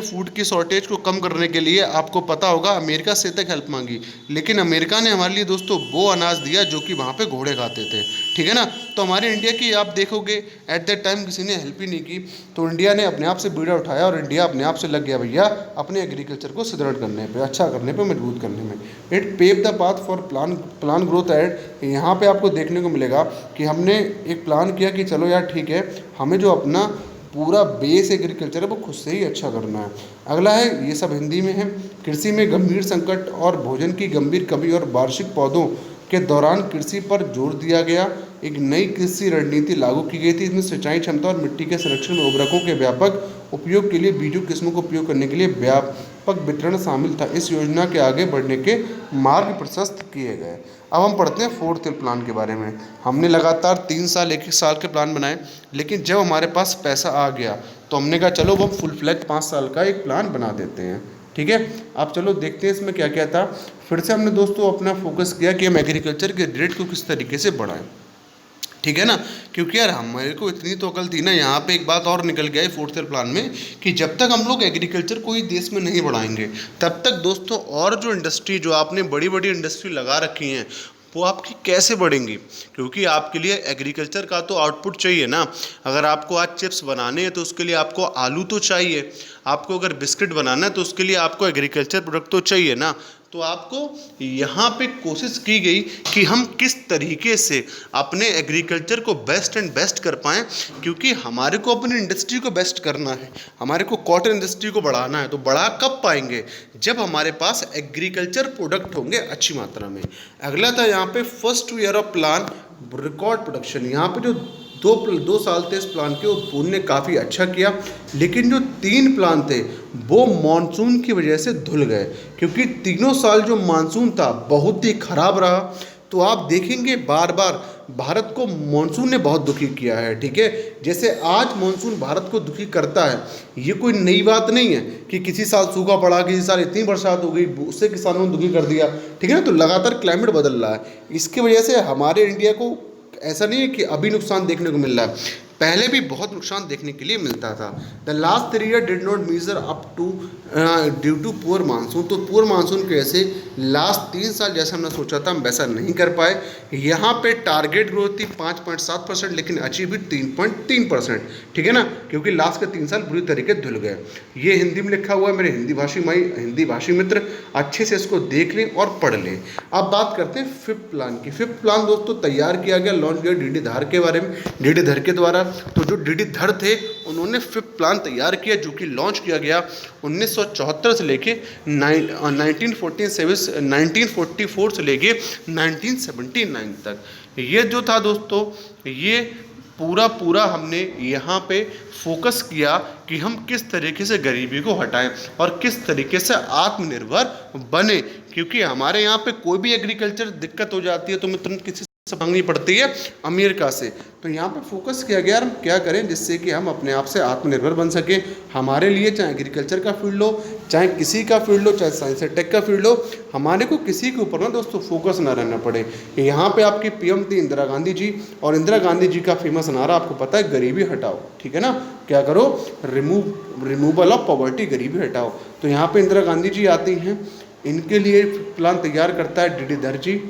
फूड की शॉर्टेज को कम करने के लिए, आपको पता होगा, अमेरिका से तक हेल्प मांगी, लेकिन अमेरिका ने हमारे लिए दोस्तों वो अनाज दिया जो कि वहाँ पे घोड़े खाते थे, ठीक है ना। तो हमारे इंडिया की आप देखोगे एट दैट टाइम किसी ने हेल्प ही नहीं की, तो इंडिया ने अपने आप से बीड़ा उठाया और इंडिया अपने आप से लग गया भैया अपने एग्रीकल्चर को सुदृढ़ करने पे, अच्छा करने पे, मजबूत करने में। It pave the path for plan growth aid. यहाँ पे आपको देखने को मिलेगा कि हमने एक प्लान किया कि चलो यार ठीक है, हमें जो अपना पूरा बेस एग्रीकल्चर है वो खुद से ही अच्छा करना है। अगला है, ये सब हिंदी में है, कृषि में गंभीर संकट और भोजन की गंभीर कमी और वार्षिक पौधों के दौरान कृषि पर जोर दिया गया। एक नई कृषि रणनीति लागू की गई थी, इसमें सिंचाई क्षमता और मिट्टी के संरक्षण में उर्वरकों के व्यापक उपयोग के लिए बीजों किस्मों को उपयोग करने के लिए व्यापक वितरण शामिल था। इस योजना के आगे बढ़ने के मार्ग प्रशस्त किए गए। अब हम पढ़ते हैं 4th प्लान के बारे में। हमने लगातार 3 साल 1-1 साल के प्लान बनाए, लेकिन जब हमारे पास पैसा आ गया तो हमने कहा चलो वो फुल फ्लैज 5 साल का एक प्लान बना देते हैं, ठीक है। अब चलो देखते हैं इसमें क्या क्या था। फिर से हमने दोस्तों अपना फोकस किया कि हम एग्रीकल्चर के रेट को किस तरीके से बढ़ाएं, ठीक है ना, क्योंकि यार हमारे को इतनी तो अकल थी ना। यहाँ पे एक बात और निकल गया है 4th प्लान में कि जब तक हम लोग एग्रीकल्चर को ही देश में नहीं बढ़ाएंगे तब तक दोस्तों और जो इंडस्ट्री, जो आपने बड़ी बड़ी इंडस्ट्री लगा रखी हैं, वो आपकी कैसे बढ़ेंगी? क्योंकि आपके लिए एग्रीकल्चर का तो आउटपुट चाहिए ना। अगर आपको आज चिप्स बनाने हैं तो उसके लिए आपको आलू तो चाहिए, आपको अगर बिस्किट बनाना है तो उसके लिए आपको एग्रीकल्चर प्रोडक्ट तो चाहिए ना। तो आपको यहाँ पे कोशिश की गई कि हम किस तरीके से अपने एग्रीकल्चर को बेस्ट एंड बेस्ट कर पाएँ, क्योंकि हमारे को अपनी इंडस्ट्री को बेस्ट करना है, हमारे को कॉटन इंडस्ट्री को बढ़ाना है। तो बढ़ा कब पाएंगे? जब हमारे पास एग्रीकल्चर प्रोडक्ट होंगे अच्छी मात्रा में। अगला था यहाँ पे first year of plan record production. यहाँ पे जो दो साल थे इस प्लान के, उन्होंने काफ़ी अच्छा किया, लेकिन जो 3 प्लान थे वो मानसून की वजह से धुल गए, क्योंकि तीनों साल जो मानसून था बहुत ही ख़राब रहा। तो आप देखेंगे बार बार भारत को मानसून ने बहुत दुखी किया है, ठीक है। जैसे आज मानसून भारत को दुखी करता है, ये कोई नई बात नहीं है कि किसी साल सूखा पड़ा, किसी साल इतनी बरसात हो गई, उससे किसानों ने दुखी कर दिया, ठीक है ना। तो लगातार क्लाइमेट बदल रहा है, इसकी वजह से हमारे इंडिया को ऐसा नहीं है कि अभी नुकसान देखने को मिल रहा है, पहले भी बहुत नुकसान देखने के लिए मिलता था। The last 3 year did not measure up to due to poor monsoon. तो पुअर मानसून की वजह से लास्ट 3 साल जैसा हमने सोचा था हम वैसा नहीं कर पाए। यहाँ पे टारगेट ग्रोथ थी 5.7%, लेकिन अचीव हुई 3.3%, ठीक है ना, क्योंकि लास्ट के 3 साल बुरी तरीके धुल गए। ये हिंदी में लिखा हुआ है, मेरे हिंदी भाषी मित्र अच्छे से इसको देख लें और पढ़ लें। अब बात करते हैं 5th प्लान की। 5th प्लान दोस्तों तैयार किया गया, लॉन्च किया डीडी धर के बारे में, डीडी धर के द्वारा। तो जो डीडी धर थे उन्होंने 5th प्लान तैयार किया, जो कि लॉन्च किया गया 1974 से लेके 1944 से लेके 1979 तक। ये जो था दोस्तों, ये पूरा हमने यहाँ पे फोकस किया कि हम किस तरीके से गरीबी को हटाएं और किस तरीके से आत्मनिर्भर बने, क्योंकि हमारे यहाँ पे कोई भी एग्रीकल्चर दिक्कत हो जाती है तो मैं तुरंत किसी मांगनी पड़ती है अमेरिका से। तो यहाँ पे फोकस किया गया हम क्या करें जिससे कि हम अपने आप से आत्मनिर्भर बन सके। हमारे लिए चाहे एग्रीकल्चर का फील्ड हो, चाहे किसी का फील्ड हो, चाहे साइंस एंड टेक का फील्ड हो, हमारे को किसी के ऊपर ना दोस्तों फोकस ना रहना पड़े। यहाँ पे आपकी पीएम थी इंदिरा गांधी जी, और इंदिरा गांधी जी का फेमस नारा आपको पता है, गरीबी हटाओ। ठीक है ना, क्या करो, रिमूवल ऑफ पॉवर्टी, गरीबी हटाओ। तो यहाँ पे इंदिरा गांधी जी आती हैं, इनके लिए प्लान तैयार करता है डीडी धर जी।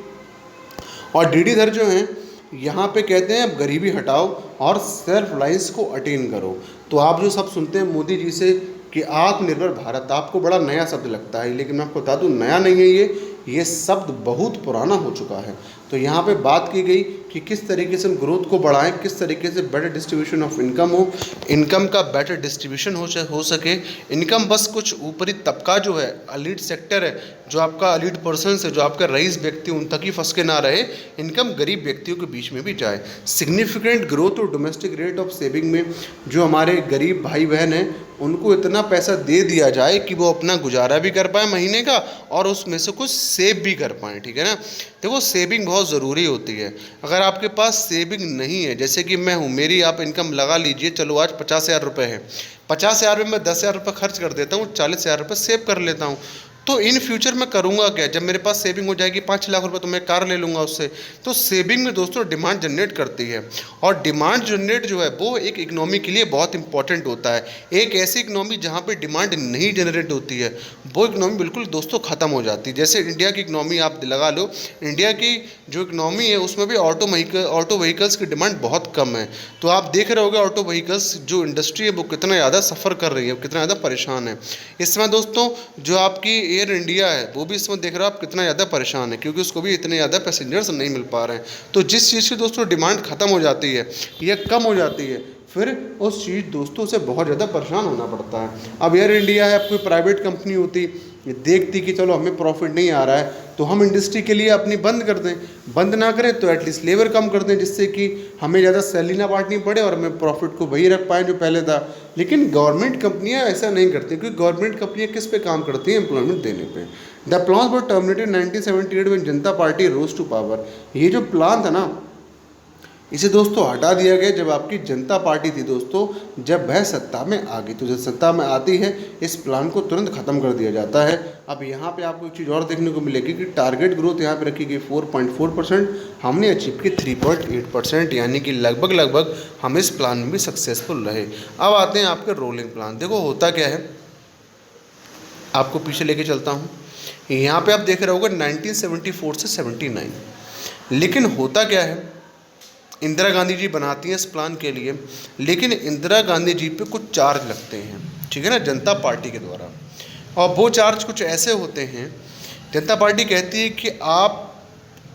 और डीडी धर जो हैं यहाँ पे कहते हैं अब गरीबी हटाओ और सेल्फ रिलायंस को अटेन करो। तो आप जो सब सुनते हैं मोदी जी से कि आत्मनिर्भर भारत, आपको बड़ा नया शब्द लगता है, लेकिन मैं आपको बता दूं नया नहीं है ये शब्द बहुत पुराना हो चुका है। तो यहाँ पे बात की गई कि किस तरीके से हम ग्रोथ को बढ़ाएं, किस तरीके से बेटर डिस्ट्रीब्यूशन ऑफ इनकम हो, इनकम का बेटर डिस्ट्रीब्यूशन हो सके। इनकम बस कुछ ऊपरी तबका जो है, एलीट सेक्टर है, जो आपका एलीट पर्सन है, जो आपका रईस व्यक्ति, उन तक ही फंस के ना रहे, इनकम गरीब व्यक्तियों के बीच में भी जाए। सिग्निफिकेंट ग्रोथ और डोमेस्टिक रेट ऑफ सेविंग में जो हमारे गरीब भाई बहन हैं उनको इतना पैसा दे दिया जाए कि वो अपना गुजारा भी कर पाए महीने का और उसमें से कुछ सेव भी कर पाएँ। ठीक है ना, देखो सेविंग बहुत ज़रूरी होती है। अगर आपके पास सेविंग नहीं है, जैसे कि मैं हूँ, मेरी आप इनकम लगा लीजिए, चलो आज 50,000 रुपये है, 50,000 में मैं 10,000 रुपये खर्च कर देता हूँ, 40,000 रुपये सेव कर लेता हूँ। तो इन फ्यूचर मैं करूँगा क्या, जब मेरे पास सेविंग हो जाएगी 5 लाख रुपए, तो मैं कार ले लूँगा उससे। तो सेविंग में दोस्तों डिमांड जनरेट करती है, और डिमांड जनरेट जो है वो एक इकनॉमी के लिए बहुत इंपॉर्टेंट होता है। एक ऐसी इकनॉमी जहाँ पे डिमांड नहीं जनरेट होती है वो इकनॉमी बिल्कुल दोस्तों ख़त्म हो जाती है। जैसे इंडिया की इकनॉमी आप लगा लो, इंडिया की जो इकनॉमी है उसमें भी ऑटो व्हीकल्स की डिमांड बहुत कम है। तो आप देख रहे होगे ऑटो व्हीकल्स जो इंडस्ट्री है वो कितना ज़्यादा सफ़र कर रही है, कितना ज़्यादा परेशान है। इस समय दोस्तों जो आपकी एयर इंडिया है वो भी इसमें देख रहे हो आप कितना ज़्यादा परेशान है, क्योंकि उसको भी इतने ज़्यादा पैसेंजर्स नहीं मिल पा रहे हैं। तो जिस चीज़ की दोस्तों डिमांड ख़त्म हो जाती है या कम हो जाती है, फिर उस चीज़ दोस्तों से बहुत ज़्यादा परेशान होना पड़ता है। अब एयर इंडिया है, अब कोई प्राइवेट कंपनी होती, ये देखती कि चलो हमें प्रॉफिट नहीं आ रहा है तो हम इंडस्ट्री के लिए अपनी बंद कर दें, बंद ना करें तो एटलीस्ट लेबर कम कर दें, जिससे कि हमें ज़्यादा सैलरी ना बांटनी पड़े और हमें प्रॉफिट को वही रख पाएँ जो पहले था। लेकिन गवर्नमेंट कंपनियां ऐसा नहीं करती, क्योंकि गवर्नमेंट कंपनियां किस पे काम करती हैं, एम्प्लॉयमेंट देने पे। The plan were terminated 1978 when Janata party rose to power. ये जो प्लान था ना, इसे दोस्तों हटा दिया गया जब आपकी जनता पार्टी थी दोस्तों, जब वह सत्ता में आ गई। तो जब सत्ता में आती है इस प्लान को तुरंत ख़त्म कर दिया जाता है। अब यहाँ पे आपको एक चीज़ और देखने को मिलेगी कि टारगेट ग्रोथ यहाँ पे रखी गई 4.4%, हमने अचीव की 3.8%, यानी कि लगभग हम इस प्लान में भी सक्सेसफुल रहे। अब आते हैं आपके रोलिंग प्लान। देखो होता क्या है, आपको पीछे लेके चलता हूँ। यहाँ पे आप देख रहे होगे 1974 से 79, लेकिन होता क्या है, इंदिरा गांधी जी बनाती हैं इस प्लान के लिए, लेकिन इंदिरा गांधी जी पे कुछ चार्ज लगते हैं, ठीक है ना, जनता पार्टी के द्वारा। और वो चार्ज कुछ ऐसे होते हैं, जनता पार्टी कहती है कि आप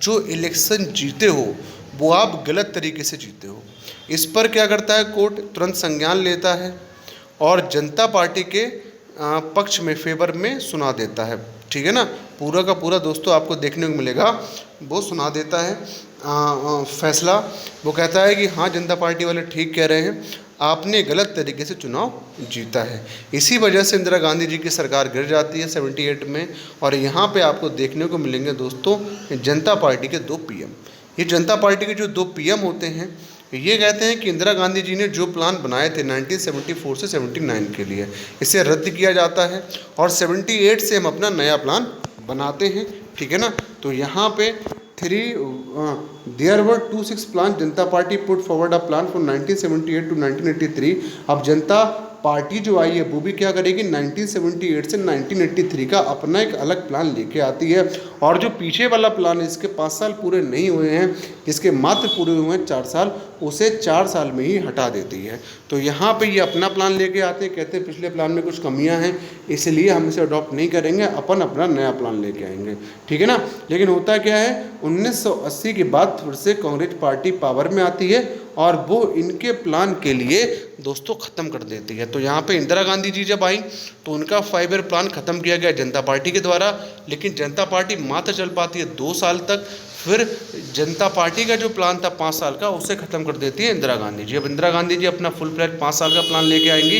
जो इलेक्शन जीते हो वो आप गलत तरीके से जीते हो। इस पर क्या करता है, कोर्ट तुरंत संज्ञान लेता है और जनता पार्टी के पक्ष में, फेवर में सुना देता है। ठीक है ना, पूरा का पूरा दोस्तों आपको देखने को मिलेगा, वो सुना देता है फैसला। वो कहता है कि हाँ जनता पार्टी वाले ठीक कह रहे हैं, आपने गलत तरीके से चुनाव जीता है। इसी वजह से इंदिरा गांधी जी की सरकार गिर जाती है 78 में। और यहाँ पे आपको देखने को मिलेंगे दोस्तों जनता पार्टी के 2 पीएम। ये जनता पार्टी के जो 2 पीएम होते हैं, ये कहते हैं कि इंदिरा गांधी जी ने जो प्लान बनाए थे 1974 से 79 के लिए, इसे रद्द किया जाता है और 78 से हम अपना नया प्लान बनाते हैं। ठीक है ना, तो यहाँ पे there were 26 plan, Janata Party put forward a plan for 1978 to 1983। अब जनता पार्टी जो आई है वो भी क्या करेगी, 1978 से 1983 का अपना एक अलग प्लान लेके आती है। और जो पीछे वाला प्लान है, इसके 5 साल पूरे नहीं हुए हैं, इसके मात्र पूरे हुए हैं 4 साल, उसे 4 साल में ही हटा देती है। तो यहाँ पे ये अपना प्लान लेके आते हैं, कहते हैं पिछले प्लान में कुछ कमियां हैं इसलिए हम इसे अडॉप्ट नहीं करेंगे, अपन अपना नया प्लान लेके आएंगे। ठीक है ना, लेकिन होता क्या है, 1980 के बाद फिर से कांग्रेस पार्टी पावर में आती है और वो इनके प्लान के लिए दोस्तों ख़त्म कर देती है। तो यहाँ पे इंदिरा गांधी जी जब आई तो उनका 5 ईयर प्लान ख़त्म किया गया जनता पार्टी के द्वारा, लेकिन जनता पार्टी मात्र चल पाती है 2 साल तक। फिर जनता पार्टी का जो प्लान था 5 साल का, उसे ख़त्म कर देती है इंदिरा गांधी जी। अब इंदिरा गांधी जी अपना फुल फ्लैट 5 साल का प्लान लेके आएंगी।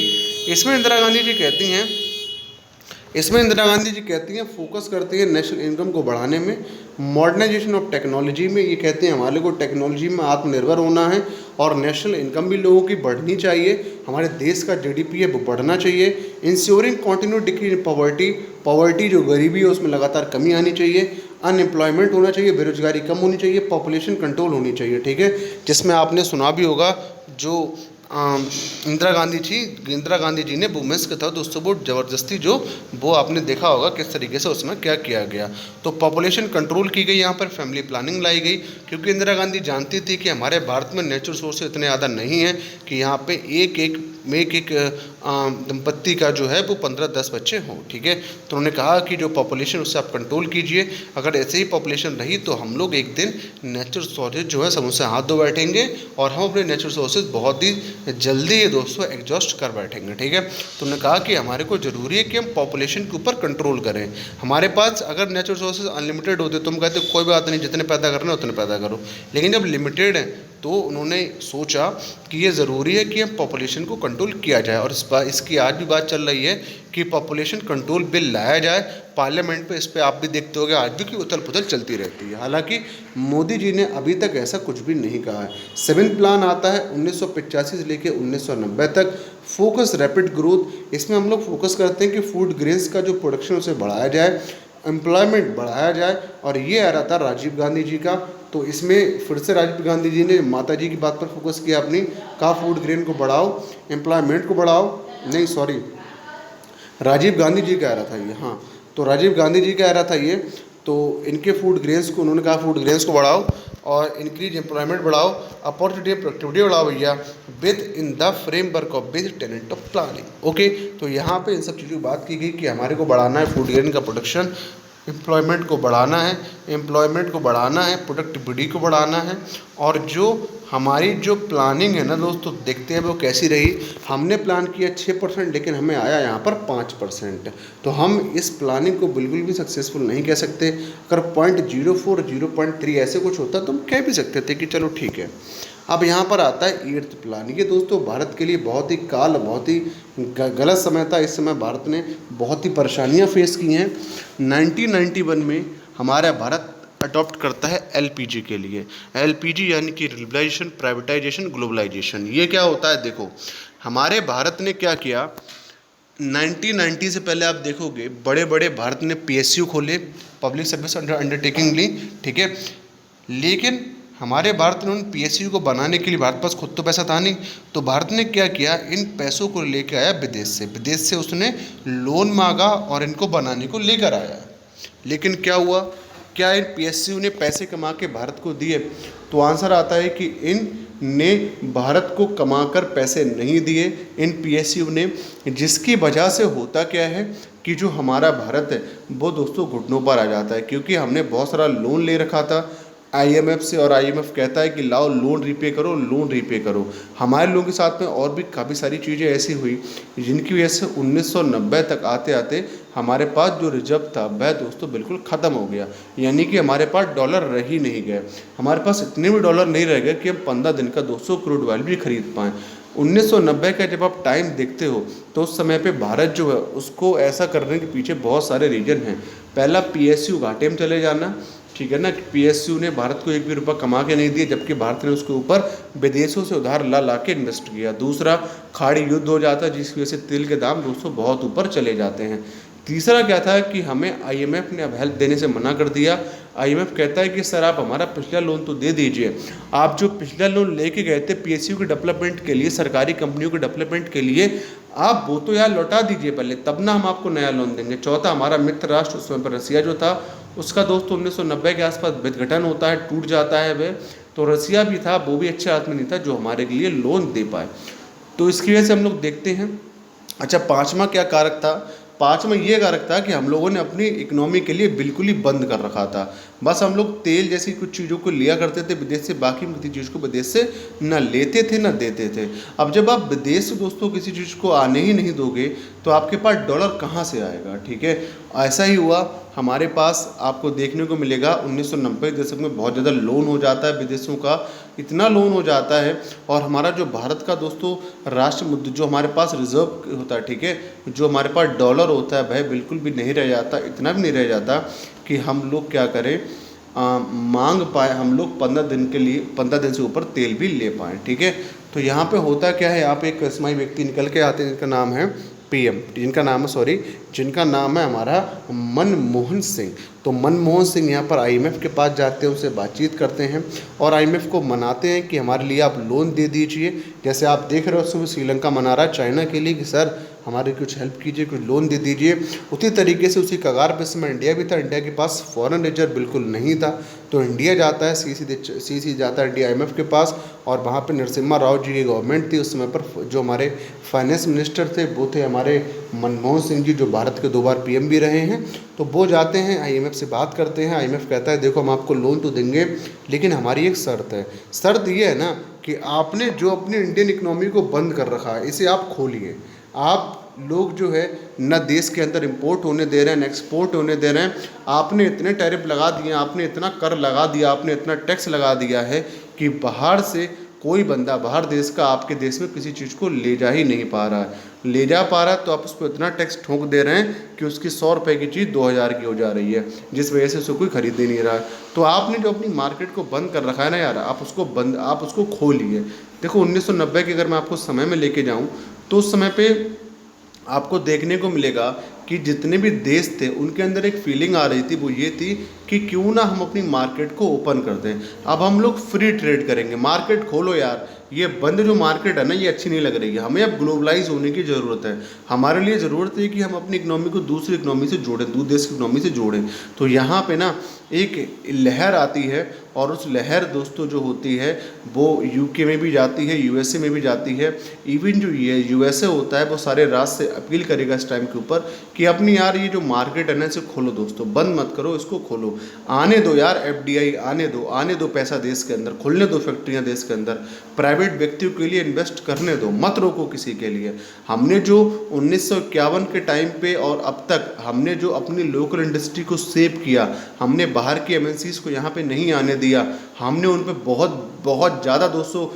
इसमें इंदिरा गांधी जी कहती हैं इसमें इंदिरा गांधी जी कहती हैं, फोकस करती है नेशनल इनकम को बढ़ाने में, मॉडर्नाइजेशन ऑफ टेक्नोलॉजी में। ये कहते हैं हमारे को टेक्नोलॉजी में आत्मनिर्भर होना है और नेशनल इनकम भी लोगों की बढ़नी चाहिए, हमारे देश का जीडीपी है वो बढ़ना चाहिए। Ensuring continue decrease in poverty, poverty जो गरीबी है उसमें लगातार कमी आनी चाहिए, अनएम्प्लॉयमेंट होना चाहिए, बेरोजगारी कम होनी चाहिए, पॉपुलेशन कंट्रोल होनी चाहिए, ठीक है। जिसमें आपने सुना भी होगा जो इंदिरा गांधी जी ने वुमेन्स के तहत दोस्तों बहुत ज़बरदस्ती जो वो आपने देखा होगा किस तरीके से उसमें क्या किया गया। तो पॉपुलेशन कंट्रोल की गई, यहाँ पर फैमिली प्लानिंग लाई गई, क्योंकि इंदिरा गांधी जानती थी कि हमारे भारत में नेचुरल सोर्स इतने ज़्यादा नहीं है कि यहाँ पे एक एक दंपत्ति का जो है वो 15-10 बच्चे हों, ठीक है। तो उन्होंने कहा कि जो पॉपुलेशन उससे आप कंट्रोल कीजिए, अगर ऐसे ही पॉपुलेशन रही तो हम लोग एक दिन नेचुरल सोर्सेज जो है सब उनसे हाथ धो बैठेंगे और हम अपने नेचुरल सोर्सेज बहुत ही जल्दी ये दोस्तों एग्जॉस्ट कर बैठेंगे, ठीक है। तो उन्होंने कहा कि हमारे को ज़रूरी है कि हम पॉपुलेशन के ऊपर कंट्रोल करें। हमारे पास अगर नेचुरल सोर्सेज अनलिमिटेड होते तो हम कहते कोई बात नहीं, जितने पैदा करना है उतने पैदा करो, लेकिन जब लिमिटेड है तो उन्होंने सोचा कि ये ज़रूरी है कि हम पॉपुलेशन को कंट्रोल किया जाए। और इसकी आज भी बात चल रही है कि पॉपुलेशन कंट्रोल बिल लाया जाए पार्लियामेंट पे। इस पर आप भी देखते होंगे आज भी कि उथल पुथल चलती रहती है। हालांकि मोदी जी ने अभी तक ऐसा कुछ भी नहीं कहा है। 7th प्लान आता है 1985 से लेकर 1990 तक, फोकस रैपिड ग्रोथ। इसमें हम लोग फोकस करते हैं कि फूड ग्रेन्स का जो प्रोडक्शन उसे बढ़ाया जाए, एम्प्लॉयमेंट बढ़ाया जाए, और ये आ रहा था राजीव गांधी जी का। तो इसमें फिर से राजीव गांधी जी ने माता जी की बात पर फोकस किया अपनी, कहा फूड ग्रेन को बढ़ाओ, एम्प्लॉयमेंट को बढ़ाओ, नहीं सॉरी राजीव गांधी जी कह रहा था ये, हाँ तो राजीव गांधी जी कह रहा था ये। तो इनके फूड ग्रेन्स को उन्होंने कहा फूड ग्रेन्स को बढ़ाओ और इंक्रीज एम्प्लॉयमेंट बढ़ाओ, अपॉर्चुनिटी प्रोडक्टिविटी बढ़ाओ भैया, within the framework of based tenet of planning. Okay, तो यहाँ पे इन सब चीज़ों की बात की गई कि हमारे को बढ़ाना है फूड ग्रेन का प्रोडक्शन, एम्प्लॉयमेंट को बढ़ाना है, प्रोडक्टिविटी को बढ़ाना है। और जो हमारी जो प्लानिंग है ना दोस्तों, देखते हैं वो कैसी रही। हमने प्लान किया 6%, लेकिन हमें आया यहाँ पर 5%। तो हम इस प्लानिंग को बिल्कुल भी सक्सेसफुल नहीं कह सकते। अगर 0.04 0.3 ऐसे कुछ होता तो हम कह भी सकते थे कि चलो ठीक है। अब यहाँ पर आता है 8th प्लान। ये दोस्तों भारत के लिए बहुत ही गलत समय था। इस समय भारत ने बहुत ही परेशानियाँ फेस की हैं। 1991 में हमारा भारत अडॉप्ट करता है एलपीजी के लिए। एलपीजी यानी कि लिबरलाइजेशन, प्राइवेटाइजेशन, ग्लोबलाइजेशन। ये क्या होता है, देखो हमारे भारत ने क्या किया, 1990 से पहले आप देखोगे बड़े बड़े भारत ने पीएसयू खोले, पब्लिक सर्विस अंडरटेकिंग ली, ठीक है। लेकिन हमारे भारत ने उन पीएसयू को बनाने के लिए भारत पास खुद तो पैसा था नहीं, तो भारत ने क्या किया, इन पैसों को लेकर आया विदेश से उसने लोन मांगा और इनको बनाने को लेकर आया। लेकिन क्या हुआ, क्या इन पीएसयू ने पैसे कमा के भारत को दिए? तो आंसर आता है कि इन ने भारत को कमाकर पैसे नहीं दिए, इन पीएसयू ने। जिसकी वजह से होता क्या है कि जो हमारा भारत है वो दोस्तों घुटनों पर आ जाता है, क्योंकि हमने बहुत सारा लोन ले रखा था आईएमएफ से, और आईएमएफ कहता है कि लाओ लोन रीपे करो। हमारे लोगों के साथ में और भी काफ़ी सारी चीज़ें ऐसी हुई जिनकी वजह से 1990 तक आते आते हमारे पास जो रिजर्व था वह दोस्तों बिल्कुल ख़त्म हो गया। यानी कि हमारे पास डॉलर रह ही नहीं गए। हमारे पास इतने भी डॉलर नहीं रह गए कि हम 15 दिन का 200 करोड़ ऑयल भी खरीद पाएँ। 1990 का जब आप टाइम देखते हो तो उस समय पे भारत जो है उसको ऐसा करने के पीछे बहुत सारे रीजन हैं। पहला, पीएसयू घाटे में चले जाना, ठीक है ना। पीएसयू ने भारत को एक भी रुपया कमा के नहीं दिया, जबकि भारत ने उसके ऊपर विदेशों से उधार ला के इन्वेस्ट किया। दूसरा, खाड़ी युद्ध हो जाता है जिसकी वजह से तेल के दाम दोस्तों बहुत ऊपर चले जाते हैं। तीसरा क्या था कि हमें आईएमएफ ने अब हेल्प देने से मना कर दिया। आईएमएफ कहता है कि सर आप हमारा पिछला लोन तो दे दीजिए, आप जो पिछला लोन लेके गए थे पीएसयू के डेवलपमेंट के लिए, सरकारी कंपनियों के डेवलपमेंट के लिए, आप वो तो यार लौटा दीजिए पहले, तब ना हम आपको नया लोन देंगे। चौथा, हमारा मित्र राष्ट्र उस समय पर रसिया जो था उसका दोस्तों 1990 के आसपास विघटन होता है, टूट जाता है वह। तो रसिया भी था, वो भी अच्छे हाथ में नहीं था जो हमारे लिए लोन दे पाए। तो इसकी वजह से हम लोग देखते हैं। अच्छा, पाँचवा क्या कारक था? पाँचवा ये कारक था कि हम लोगों ने अपनी इकोनॉमी के लिए बिल्कुल ही बंद कर रखा था। बस हम लोग तेल जैसी कुछ चीज़ों को लिया करते थे विदेश से, बाकी किसी चीज़ को विदेश से न लेते थे न देते थे। अब जब आप विदेश से दोस्तों किसी चीज़ को आने ही नहीं दोगे तो आपके पास डॉलर कहाँ से आएगा, ठीक है। ऐसा ही हुआ हमारे पास आपको देखने को मिलेगा 1990 के दशक में बहुत ज़्यादा लोन हो जाता है विदेशों का, इतना लोन हो जाता है। और हमारा जो भारत का दोस्तों राष्ट्र मुद्रा जो हमारे पास रिजर्व होता है, ठीक है, जो हमारे पास डॉलर होता है भाई, बिल्कुल भी नहीं रह जाता, इतना भी नहीं रह जाता कि हम लोग क्या करें, मांग पाए, हम लोग 15 दिन के लिए 15 दिन से ऊपर तेल भी ले पाएँ, ठीक है। तो यहाँ पे होता क्या है, यहाँ पे एक कस्माई व्यक्ति निकल के आते हैं जिनका नाम है पीएम, जिनका नाम है हमारा मनमोहन सिंह। तो मनमोहन सिंह यहाँ पर आईएमएफ के पास जाते हैं, उनसे बातचीत करते हैं और आईएमएफ को मनाते हैं कि हमारे लिए आप लोन दे दीजिए। जैसे आप देख रहे हो उस समय श्रीलंका मना रहा है चाइना के लिए कि सर हमारी कुछ हेल्प कीजिए, कुछ लोन दे दीजिए। उसी तरीके से उसी कगार पे समय इंडिया भी था, इंडिया के पास फॉरेन रिजर्व बिल्कुल नहीं था, तो इंडिया जाता है सी जाता है इंडिया आईएमएफ के पास, और वहाँ पे नरसिम्हा राव जी की गवर्नमेंट थी उस समय पर। जो हमारे फाइनेंस मिनिस्टर थे वो थे हमारे मनमोहन सिंह जी, जो भारत के 2 बार पीएम भी रहे हैं। तो वो जाते हैं आईएमएफ से बात करते हैं। आईएमएफ कहता है देखो हम आपको लोन तो देंगे, लेकिन हमारी एक शर्त है। शर्त ये है ना कि आपने जो अपनी इंडियन इकोनॉमी को बंद कर रखा है इसे आप खोलिए। आप लोग जो है न देश के अंदर इंपोर्ट होने दे रहे हैं न एक्सपोर्ट होने दे रहे हैं। आपने इतने टैरिफ लगा दिए, आपने इतना कर लगा दिया, आपने इतना टैक्स लगा दिया है कि बाहर से कोई बंदा बाहर देश का आपके देश में किसी चीज़ को ले जा ही नहीं पा रहा है। ले जा पा रहा है तो आप उस पर इतना टैक्स ठोक दे रहे हैं कि उसकी 100 रुपये की चीज़ 2000 की हो जा रही है, जिस वजह से उसे कोई खरीद ही नहीं रहा है। तो आपने जो अपनी मार्केट को बंद कर रखा है ना यार, आप उसको खोलिए। देखो 1990 के अगर मैं आपको समय में लेके जाऊँ तो उस समय पे आपको देखने को मिलेगा कि जितने भी देश थे उनके अंदर एक फीलिंग आ रही थी, वो ये थी कि क्यों ना हम अपनी मार्केट को ओपन कर दें। अब हम लोग फ्री ट्रेड करेंगे, मार्केट खोलो यार, ये बंद जो मार्केट है ना ये अच्छी नहीं लग रही है, हमें अब ग्लोबलाइज होने की ज़रूरत है। हमारे लिए ज़रूरत है कि हम अपनी इकनॉमी को दूसरी इकनॉमी से जोड़ें, दूसरे देश की इकनॉमी से जोड़ें। तो यहाँ पे ना एक लहर आती है और उस लहर दोस्तों जो होती है वो यूके में भी जाती है, यूएसए में भी जाती है। इवन जो ये यूएसए होता है वो सारे राष्ट्र से अपील करेगा इस टाइम के ऊपर कि अपनी यार ये जो मार्केट है ना इसे खोलो दोस्तों, बंद मत करो, इसको खोलो, आने दो यार एफडीआई, आने दो पैसा देश के अंदर, खुलने दो फैक्ट्रियाँ देश के अंदर, प्राइवेट व्यक्तियों के लिए इन्वेस्ट करने दो, मत रोको किसी के लिए। हमने जो 1951 के टाइम पे और अब तक हमने जो अपनी लोकल इंडस्ट्री को सेव किया, हमने बाहर की एमएनसीज को यहाँ पे नहीं आने दिया, हमने उन पे बहुत ज़्यादा दोस्तों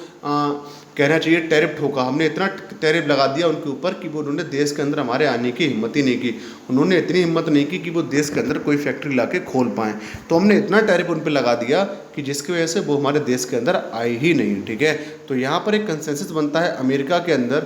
कहना चाहिए टैरिफ ठोका। हमने इतना टैरिफ लगा दिया उनके ऊपर कि वो उन्होंने देश के अंदर हमारे आने की हिम्मत ही नहीं की। उन्होंने इतनी हिम्मत नहीं की कि वो देश के अंदर कोई फैक्ट्री ला के खोल पाएँ। तो हमने इतना टैरिफ उन पर लगा दिया कि जिसकी वजह से वो हमारे देश के अंदर आए ही नहीं, ठीक है। तो यहाँ पर एक कंसेंसस बनता है अमेरिका के अंदर,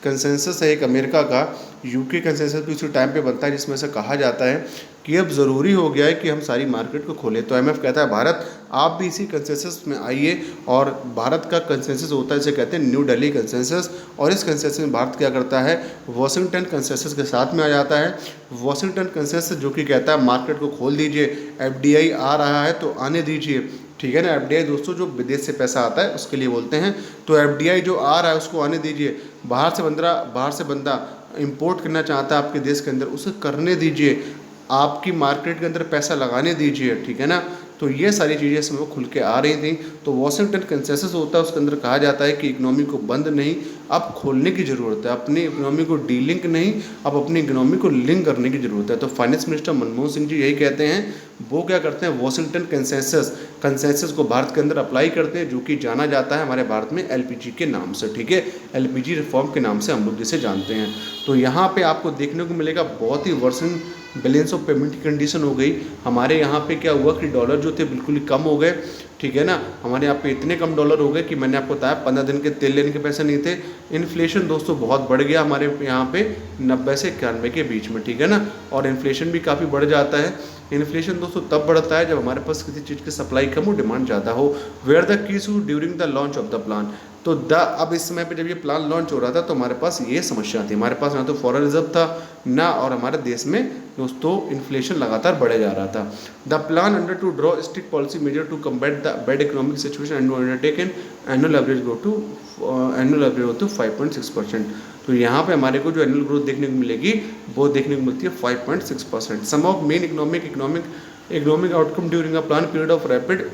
कंसेंसस है एक अमेरिका का, यूके कंसेंसस भी उसी टाइम पे बनता है, जिसमें से कहा जाता है कि अब ज़रूरी हो गया है कि हम सारी मार्केट को खोलें। तो आईएमएफ कहता है भारत आप भी इसी कंसेंसस में आइए, और भारत का कंसेंसस होता है इसे कहते हैं न्यू दिल्ली कंसेंसस। और इस कंसेंसस में भारत क्या करता है, वॉशिंगटन कंसेंसस के साथ में आ जाता है। वॉशिंगटन कंसेंसस जो कि कहता है मार्केट को खोल दीजिए, एफडीआई आ रहा है तो आने दीजिए, ठीक है ना। एफडीआई दोस्तों जो विदेश से पैसा आता है उसके लिए बोलते हैं। तो एफडीआई जो आ रहा है उसको आने दीजिए, बाहर से बंदा इंपोर्ट करना चाहता है आपके देश के अंदर उसे करने दीजिए, आपकी मार्केट के अंदर पैसा लगाने दीजिए, ठीक है ना। तो ये सारी चीज़ें इसमें वो खुल के आ रही थी। तो वॉशिंगटन कंसेंसस होता है, उसके अंदर कहा जाता है कि इकोनॉमी को बंद नहीं, अब खोलने की ज़रूरत है, अपनी इकोनॉमी को डीलिंक नहीं, अब अपनी इकोनॉमी को लिंक करने की ज़रूरत है। तो फाइनेंस मिनिस्टर मनमोहन सिंह जी यही कहते हैं, वो क्या करते हैं, वॉशिंगटन कंसेंसस को भारत के अंदर अप्लाई करते हैं, जो कि जाना जाता है हमारे भारत में एलपीजी के नाम से, ठीक है, एलपीजी रिफॉर्म के नाम से हम लोग जिसे जानते हैं। तो यहाँ पे आपको देखने को मिलेगा बहुत ही वर्सन बैलेंस ऑफ पेमेंट की कंडीशन हो गई। हमारे यहाँ पे क्या हुआ कि डॉलर जो थे बिल्कुल ही कम हो गए, ठीक है ना। हमारे यहाँ पे इतने कम डॉलर हो गए कि मैंने आपको बताया 15 दिन के तेल लेने के पैसे नहीं थे। इन्फ्लेशन दोस्तों बहुत बढ़ गया हमारे यहाँ पे 90 से 91 के बीच में, ठीक है ना। और इन्फ्लेशन भी काफ़ी बढ़ जाता है। इन्फ्लेशन दोस्तों तब बढ़ता है जब हमारे पास किसी चीज़ की सप्लाई कम हो, डिमांड ज़्यादा हो। Where the keys during the launch of the plan. तो अब इस समय पे जब ये प्लान लॉन्च हो रहा था तो हमारे पास ये समस्या थी, हमारे पास ना तो फॉरेन रिजर्व था ना, और हमारे देश में दोस्तों इन्फ्लेशन लगातार बढ़े जा रहा था। The plan under to draw strict policy measure to combat the bad economic situation and undertake an annual average growth to 5.6%। तो यहाँ पे हमारे को जो एनुअल ग्रोथ देखने को मिलेगी वो देखने को मिलती है 5.6%। Some of main economic outcome during a plan period of rapid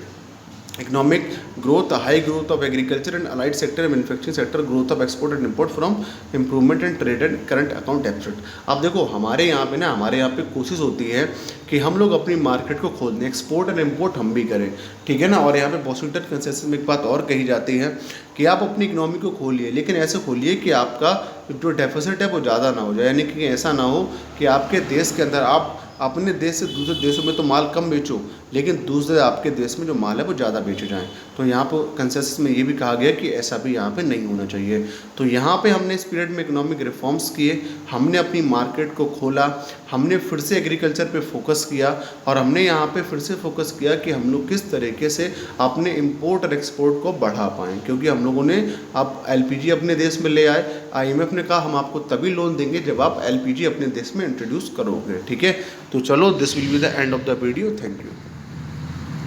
economic growth, high growth of agriculture and allied sector, manufacturing sector, growth of export and import from improvement and trade and current account deficit. अब देखो हमारे यहाँ पे ना, हमारे यहाँ पे कोशिश होती है कि हम लोग अपनी मार्केट को खोल दें, एक्सपोर्ट एंड इंपोर्ट हम भी करें, ठीक है ना। और यहाँ पे वॉशिंगटन कंसेंसस में एक बात और कही जाती है कि आप अपनी इकोनॉमी को खोलिए, लेकिन ऐसे खोलिए कि आपका जो डेफिसिट है वो ज़्यादा ना हो जाए, यानी कि ऐसा ना हो कि आपके देश के अंदर आप अपने देश से दूसरे देशों में तो माल कम बेचो, लेकिन दूसरे आपके देश में जो माल है वो ज़्यादा बेचे जाएँ। तो यहाँ पर कंसेंसस में ये भी कहा गया कि ऐसा भी यहाँ पे नहीं होना चाहिए। तो यहाँ पे हमने इस पीरियड में इकोनॉमिक रिफॉर्म्स किए, हमने अपनी मार्केट को खोला, हमने फिर से एग्रीकल्चर पे फोकस किया, और हमने यहाँ पे फिर से फोकस किया कि हम लोग किस तरीके से अपने इंपोर्ट और एक्सपोर्ट को बढ़ा पाएँ, क्योंकि हम लोगों ने अब एलपीजी अपने देश में ले आए। आईएमएफ ने कहा हम आपको तभी लोन देंगे जब आप एलपीजी अपने देश में इंट्रोड्यूस करोगे, ठीक है। तो चलो, this will be the end of the video. Thank you.